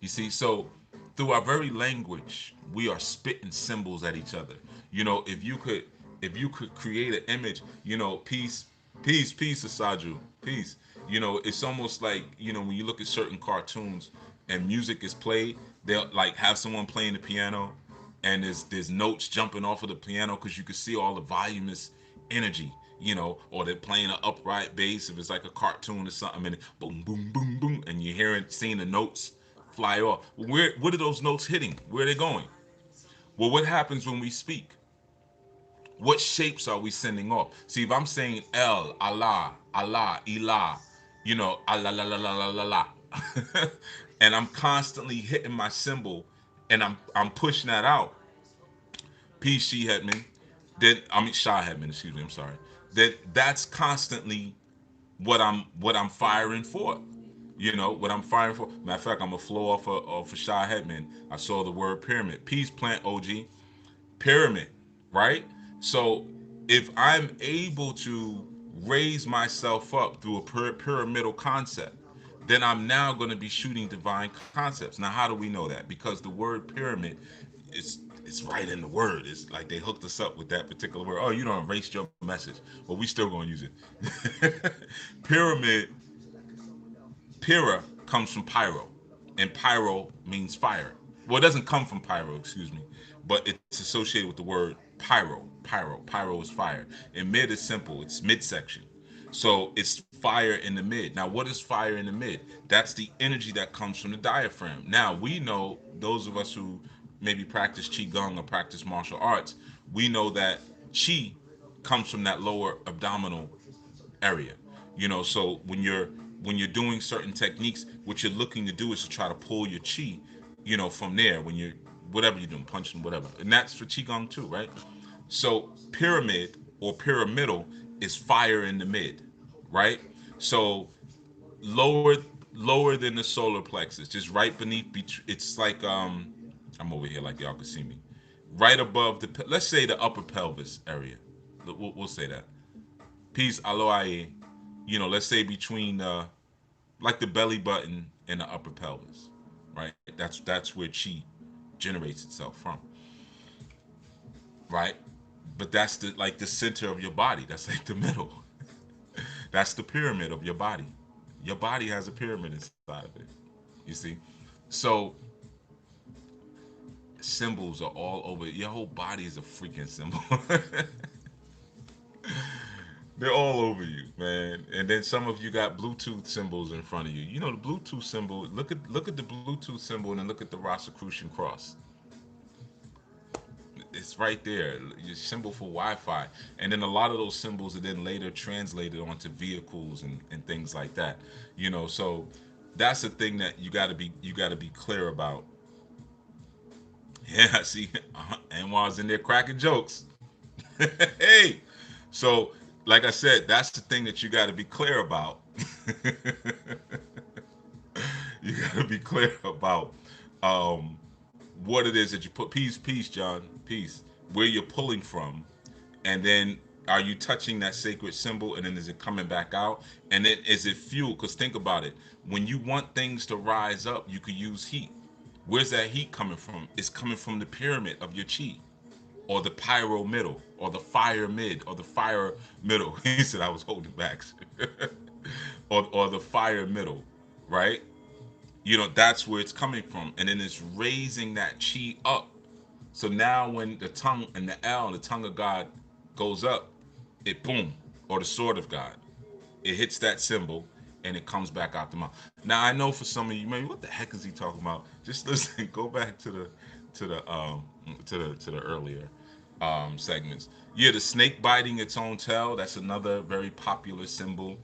You see, so through our very language, we are spitting symbols at each other. If you could create an image, peace, peace, Asaju, peace. It's almost like, when you look at certain cartoons and music is played, they'll like have someone playing the piano, and there's notes jumping off of the piano because you can see all the volume is energy. Or they're playing an upright bass if it's like a cartoon or something, and boom, boom, boom, boom, and you're seeing the notes fly off. What are those notes hitting? Where are they going? Well, what happens when we speak? What shapes are we sending off? See, if I'm saying El, Allah, Allah, Ilah, Allah, la, la, la, la, la, la, and I'm constantly hitting my symbol, and I'm pushing that out. P. She Hetman, then I mean Shah Hetman, excuse me, I'm sorry. That's constantly what I'm firing for. What I'm firing for. Matter of fact, I'm gonna flow off of Shah Hetman. I saw the word pyramid. Peace plant, OG. Pyramid, right? So if I'm able to raise myself up through a pyramidal concept, then I'm now going to be shooting divine concepts. Now, how do we know that? Because the word pyramid is right in the word. It's like they hooked us up with that particular word. Oh, you don't erase your message, but we still going to use it. Pyramid, pyra comes from pyro, and pyro means fire. Well, it doesn't come from pyro, excuse me, but it's associated with the word pyro. Pyro is fire. And mid is simple. It's midsection. So it's fire in the mid. Now, what is fire in the mid? That's the energy that comes from the diaphragm. Now, we know, those of us who maybe practice qigong or practice martial arts, we know that chi comes from that lower abdominal area. So when you're doing certain techniques, what you're looking to do is to try to pull your chi, from there. whatever you're doing, punching, whatever. And that's for qigong too, right? So pyramid or pyramidal is fire in the mid, right? So lower lower than the solar plexus, just right beneath. It's like I'm over here like y'all can see me, right above the let's say the upper pelvis area. We'll say that. Peace aloe. Let's say between like the belly button and the upper pelvis, right? That's where chi generates itself from, right? But that's the center of your body. That's like the middle. That's the pyramid of your body. Your body has a pyramid inside of it. You see, so symbols are all over. Your whole body is a freaking symbol. They're all over you, man. And then some of you got Bluetooth symbols in front of you. You know the Bluetooth symbol. Look at the Bluetooth symbol and then look at the Rosicrucian cross. It's right there. Your symbol for Wi-Fi. And then a lot of those symbols are then later translated onto vehicles and things like that. So that's the thing that you gotta be clear about. Yeah, see, Anwar's in there cracking jokes. Hey, so like I said, that's the thing that you got to be clear about. You got to be clear about um, what it is that you put. Peace, John, peace. Where you're pulling from, and then are you touching that sacred symbol, and then is it coming back out, and then is it fuel? Because think about it. When you want things to rise up, you could use heat. Where's that heat coming from? It's coming from the pyramid of your chi, or the pyro middle, or the fire mid, or the fire middle. He said I was holding back, or the fire middle, right? That's where it's coming from, and then it's raising that chi up. So now when the tongue and the L, the tongue of God, goes up, it boom, or the sword of God, it hits that symbol and it comes back out the mouth. Now I know for some of you, maybe what the heck is he talking about? Just listen, go back to the earlier segments. Yeah, the snake biting its own tail. That's another very popular symbol,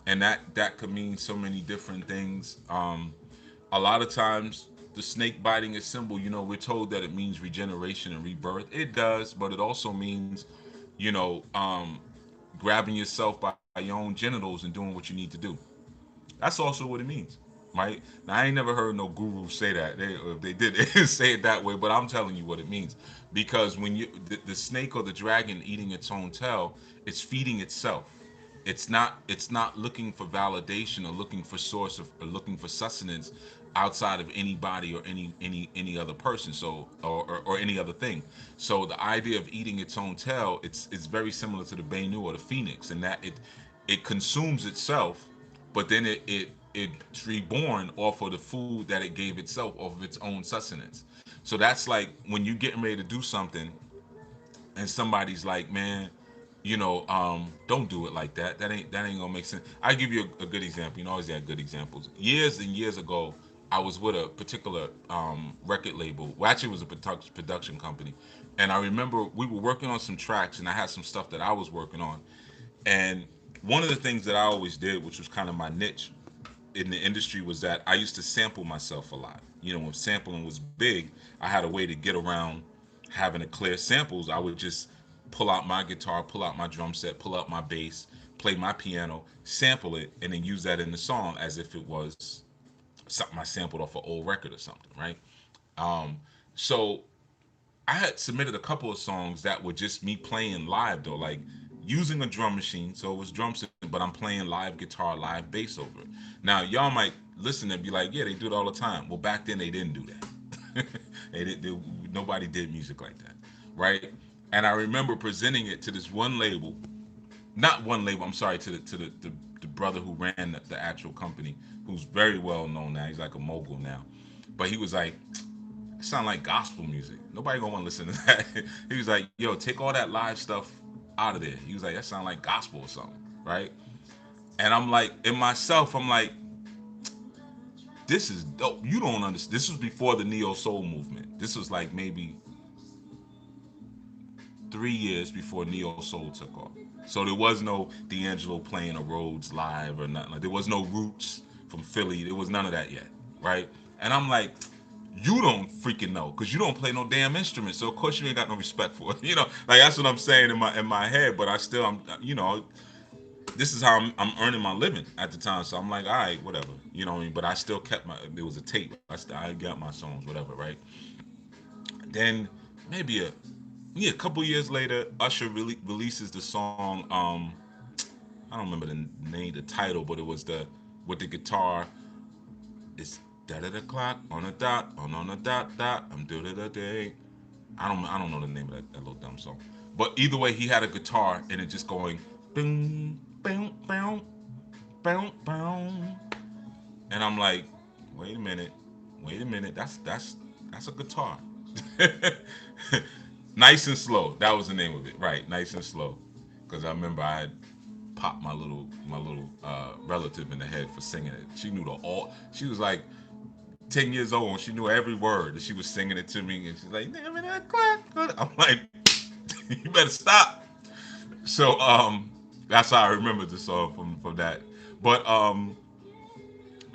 and that could mean so many different things. A lot of times, the snake biting its symbol. We're told that it means regeneration and rebirth. It does, but it also means, you know, um, grabbing yourself by your own genitals and doing what you need to do. That's also what it means, right? Now, I ain't never heard no guru say that. If they did, they didn't say it that way, but I'm telling you what it means. Because when the snake or the dragon eating its own tail, it's feeding itself. It's not looking for validation or looking for source of or looking for sustenance outside of anybody or any other person. So or any other thing. So the idea of eating its own tail, it's very similar to the Benu or the phoenix, in that it consumes itself, but then it's reborn off of the food that it gave itself off of its own sustenance. So that's like when you're getting ready to do something and somebody's like, man, don't do it like that. That ain't gonna make sense. I give you a good example. Always got good examples. Years and years ago, I was with a particular record label. Well, actually, it was a production company, and I remember we were working on some tracks, and I had some stuff that I was working on, and one of the things that I always did, which was kind of my niche in the industry, was that I used to sample myself a lot. When sampling was big, I had a way to get around having to clear samples. I would just pull out my guitar, pull out my drum set, pull out my bass, play my piano, sample it, and then use that in the song as if it was something I sampled off an old record or something, right? So I had submitted a couple of songs that were just me playing live though, like using a drum machine. So it was drum set, but I'm playing live guitar, live bass over it. Now y'all might listen and be like, yeah, they do it all the time. Well, back then they didn't do that. Nobody did music like that, right? And I remember presenting it to this one label, not one label. I'm sorry, to the brother who ran the actual company, who's very well known now. He's like a mogul now, but he was like, it sound like gospel music. Nobody gonna want to listen to that. He was like, yo, take all that live stuff out of there. He was like, that sound like gospel or something, right? And I'm like, in myself, I'm like, this is dope. You don't understand. This was before the neo soul movement. This was like maybe 3 years before neo soul took off. So there was no D'Angelo playing a Rhodes live or nothing. Like there was no Roots from Philly. There was none of that yet, right? And I'm like, You don't freaking know because you don't play no damn instrument. So of course you ain't got no respect for it. Like that's what I'm saying in my head. But I still, this is how I'm earning my living at the time. So I'm like, all right, whatever. You know what I mean? But I still kept my. There was a tape. I got my songs, whatever, right? Then maybe a couple years later, Usher releases the song. I don't remember the name, the title, but it was the with the guitar. It's da da da clock on a dot on a dot dot. I'm do da da day. I don't know the name of that little dumb song. But either way, he had a guitar and it just going boom boom boom boom boom. And I'm like, wait a minute, wait a minute. That's a guitar. Nice and slow. That was the name of it, right? Nice and slow. Because I remember I had popped my little relative in the head for singing it. She knew the all. She was like 10 years old and she knew every word. And she was singing it to me, and she's like, "Damn it, I'm like, you better stop." So that's how I remember the song from that. But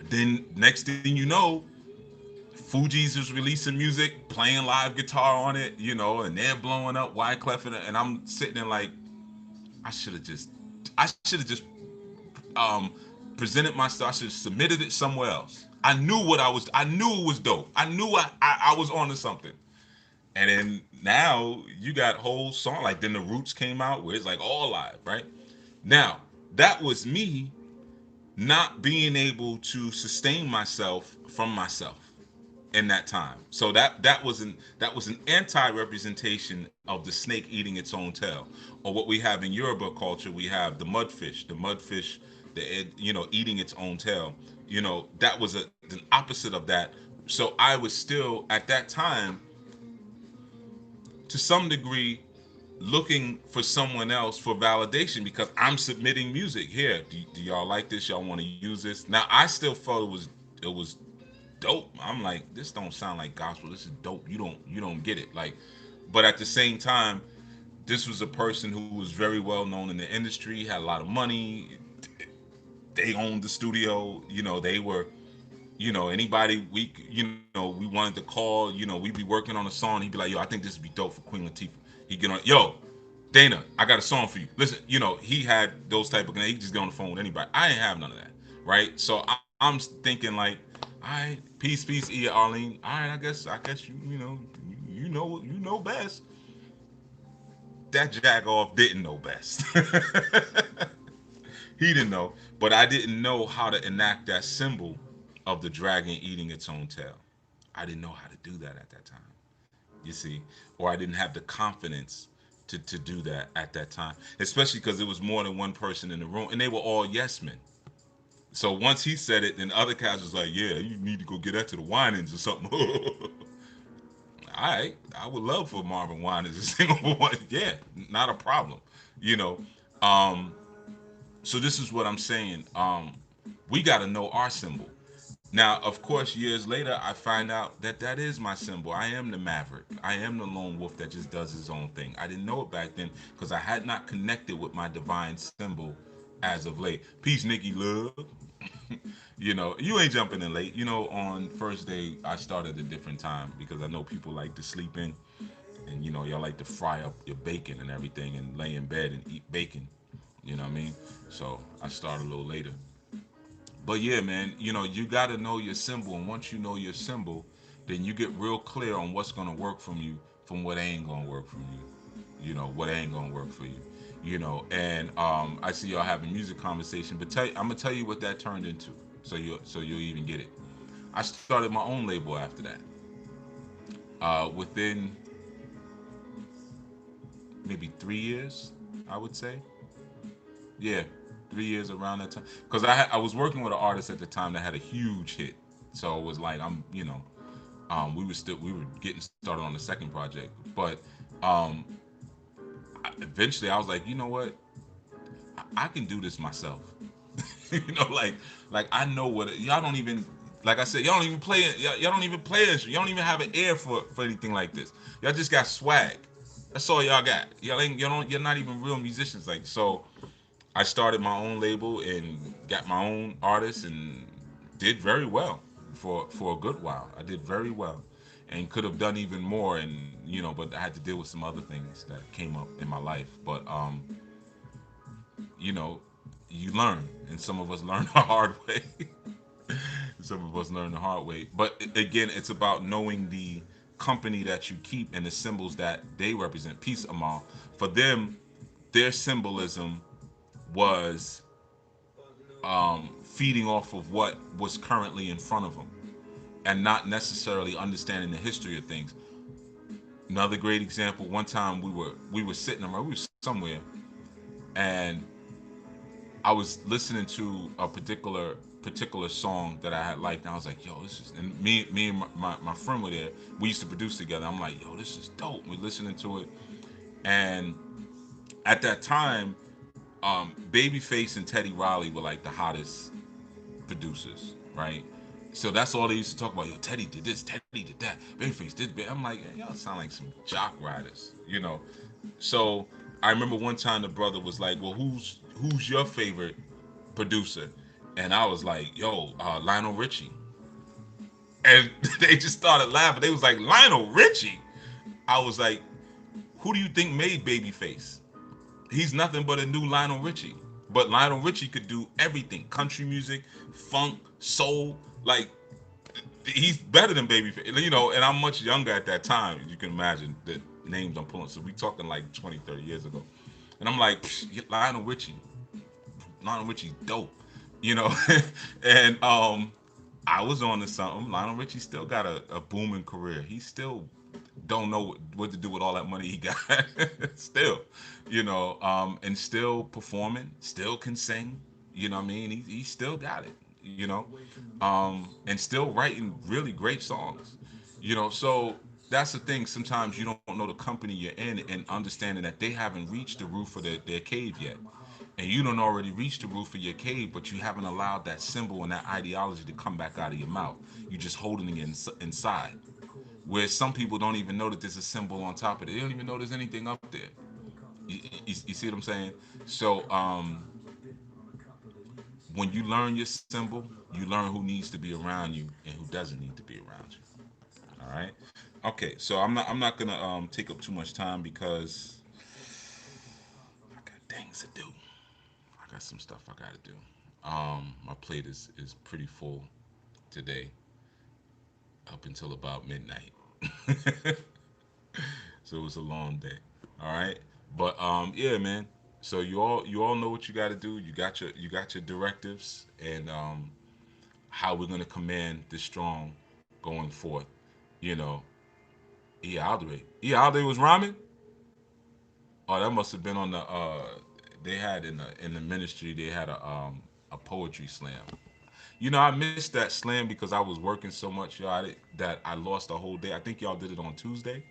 then next thing you know, Fuji's is releasing music, playing live guitar on it, and they're blowing up Wyclef, and I'm sitting there like, I should have just, I should have just um, presented myself. I should have submitted it somewhere else. I knew it was dope. I knew I was onto something. And then now you got whole song like then the Roots came out where it's like all live, right? Now that was me not being able to sustain myself from myself in that time. So that was an anti-representation of the snake eating its own tail, or what we have in Yoruba culture. We have the mudfish, eating its own tail. That was an opposite of that. So I was still at that time, to some degree, looking for someone else for validation because I'm submitting music here. Do y'all like this? Y'all want to use this? Now I still felt it was dope. I'm like, this don't sound like gospel. This is dope. You don't get it. Like, but at the same time, this was a person who was very well known in the industry, had a lot of money. They owned the studio. They were, anybody we wanted to call, we'd be working on a song. He'd be like, yo, I think this would be dope for Queen Latifah. He'd get on, yo, Dana, I got a song for you. Listen, he had those type of, he could just get on the phone with anybody. I didn't have none of that, right? So I'm thinking like, all right, peace, Ia Arlene. All right, I guess you know best. That jagoff didn't know best. He didn't know, but I didn't know how to enact that symbol of the dragon eating its own tail. I didn't know how to do that at that time. You see, or I didn't have the confidence to do that at that time, especially because there was more than one person in the room, and they were all yes men. So once he said it, then the other guys was like, "Yeah, you need to go get that to the Winans or something." All right, I would love for Marvin Winans to sing over one. Yeah, not a problem. You know, um, so this is what I'm saying. We got to know our symbol. Now, of course, years later, I find out that that is my symbol. I am the maverick. I am the lone wolf that just does his own thing. I didn't know it back then because I had not connected with my divine symbol as of late. Peace, Nikki Love. You ain't jumping in late. On first day, I started a different time because I know people like to sleep in, and y'all like to fry up your bacon and everything and lay in bed and eat bacon. You know what I mean? So I started a little later. But yeah, man, you got to know your symbol, and once you know your symbol, then you get real clear on what's gonna work from you, from what ain't gonna work from you. What ain't gonna work for you. And I see y'all having music conversation, but I'm gonna tell you what that turned into, so you'll even get it. I started my own label after that. Within maybe 3 years, I would say. Yeah, 3 years around that time. Because I was working with an artist at the time that had a huge hit, so it was like we were getting started on the second project, but um, eventually I was like, you know what, I can do this myself. Like I know what y'all don't even. Like I said, y'all don't even play it. Y'all don't even play it. Y'all don't even have an ear for anything like this. Y'all just got swag. That's all y'all got. Y'all ain't. You don't. You're not even real musicians. Like so. I started my own label and got my own artists and did very well, for a good while. I did very well, and could have done even more. And but I had to deal with some other things that came up in my life. But you know, you learn, and some of us learn the hard way. Some of us learn the hard way. But again, it's about knowing the company that you keep and the symbols that they represent. Peace, Amal. For them, their symbolism was feeding off of what was currently in front of them, and not necessarily understanding the history of things. Another great example. One time we were sitting around, we were somewhere, and I was listening to a particular song that I had liked, and I was like, "Yo, this is." And me and my friend were there. We used to produce together. I'm like, "Yo, this is dope." We're listening to it, and at that time, Babyface and Teddy Riley were like the hottest producers, right? So that's all they used to talk about. Yo, Teddy did this, Teddy did that, Babyface did. I'm like, y'all sound like some jock riders. So I remember one time the brother was like, "Well, who's your favorite producer?" And I was like, "Yo, Lionel Richie." And they just started laughing. They was like, "Lionel Richie." I was like, "Who do you think made Babyface?" He's nothing but a new Lionel Richie. But Lionel Richie could do everything: country music, funk, soul. Like, he's better than Babyface. And I'm much younger at that time. You can imagine the names I'm pulling. So we talking like 20, 30 years ago. And I'm like, Lionel Richie's dope. You know, and I was on to something. Lionel Richie still got a booming career. He still don't know what to do with all that money he got. Still, and still performing, still can sing. You know what I mean? He still got it. And still writing really great songs. So that's the thing. Sometimes you don't know the company you're in, and understanding that they haven't reached the roof of their cave yet. And you don't already reach the roof of your cave, but you haven't allowed that symbol and that ideology to come back out of your mouth. You're just holding it inside. Where some people don't even know that there's a symbol on top of it. They don't even know there's anything up there. You see what I'm saying? So when you learn your symbol, you learn who needs to be around you and who doesn't need to be around you. All right. Okay. So I'm not gonna take up too much time because I got things to do. I got some stuff I gotta do. My plate is pretty full today, up until about midnight. So it was a long day. All right. But yeah, man. So you all know what you got to do. You got your directives, and how we're gonna command this strong going forth. You know, Alde was rhyming. Oh, that must have been on the they had in the ministry, they had a poetry slam. I missed that slam because I was working so much, y'all, that I lost the whole day. I think y'all did it on Tuesday.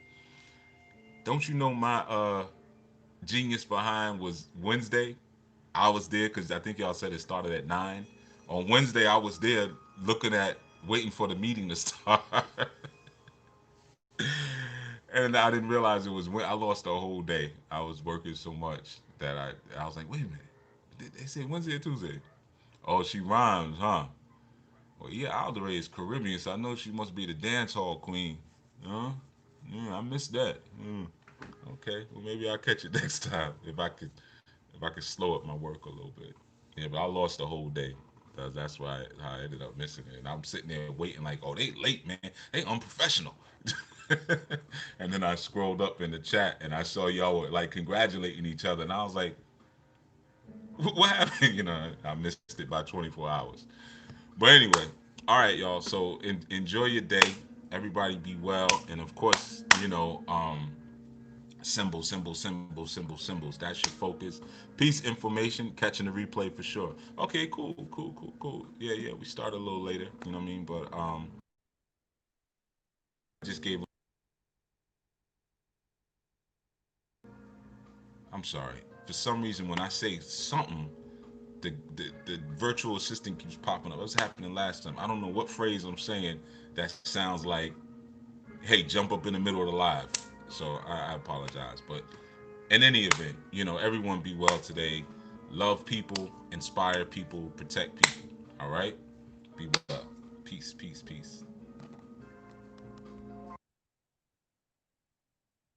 Don't you know my genius behind was Wednesday? I was there because I think y'all said it started at 9. On Wednesday, I was there looking at waiting for the meeting to start. And I didn't realize it was when I lost the whole day. I was working so much that I was like, wait a minute. Did they say Wednesday or Tuesday? Oh, she rhymes, huh? Well, yeah, Aldere is Caribbean, so I know she must be the dance hall queen. Huh? Yeah, I missed that. Okay, well maybe I'll catch it next time if I could slow up my work a little bit. Yeah, but I lost the whole day. That's why how I ended up missing it. And I'm sitting there waiting like, oh, they late, man. They unprofessional. And then I scrolled up in the chat and I saw y'all were like congratulating each other, and I was like, what happened? I missed it by 24 hours. But anyway, all right, y'all. So enjoy your day. Everybody be well, and of course, symbols. That's your focus. Peace, information, catching the replay for sure. Okay, cool. Yeah. We started a little later. You know what I mean? But I just gave. I'm sorry. For some reason, when I say something, the virtual assistant keeps popping up. What's happening last time? I don't know what phrase I'm saying that sounds like, "Hey, jump up in the middle of the live." So I apologize, but in any event, everyone be well today. Love people, inspire people, protect people. All right? Be well. Peace, peace, peace.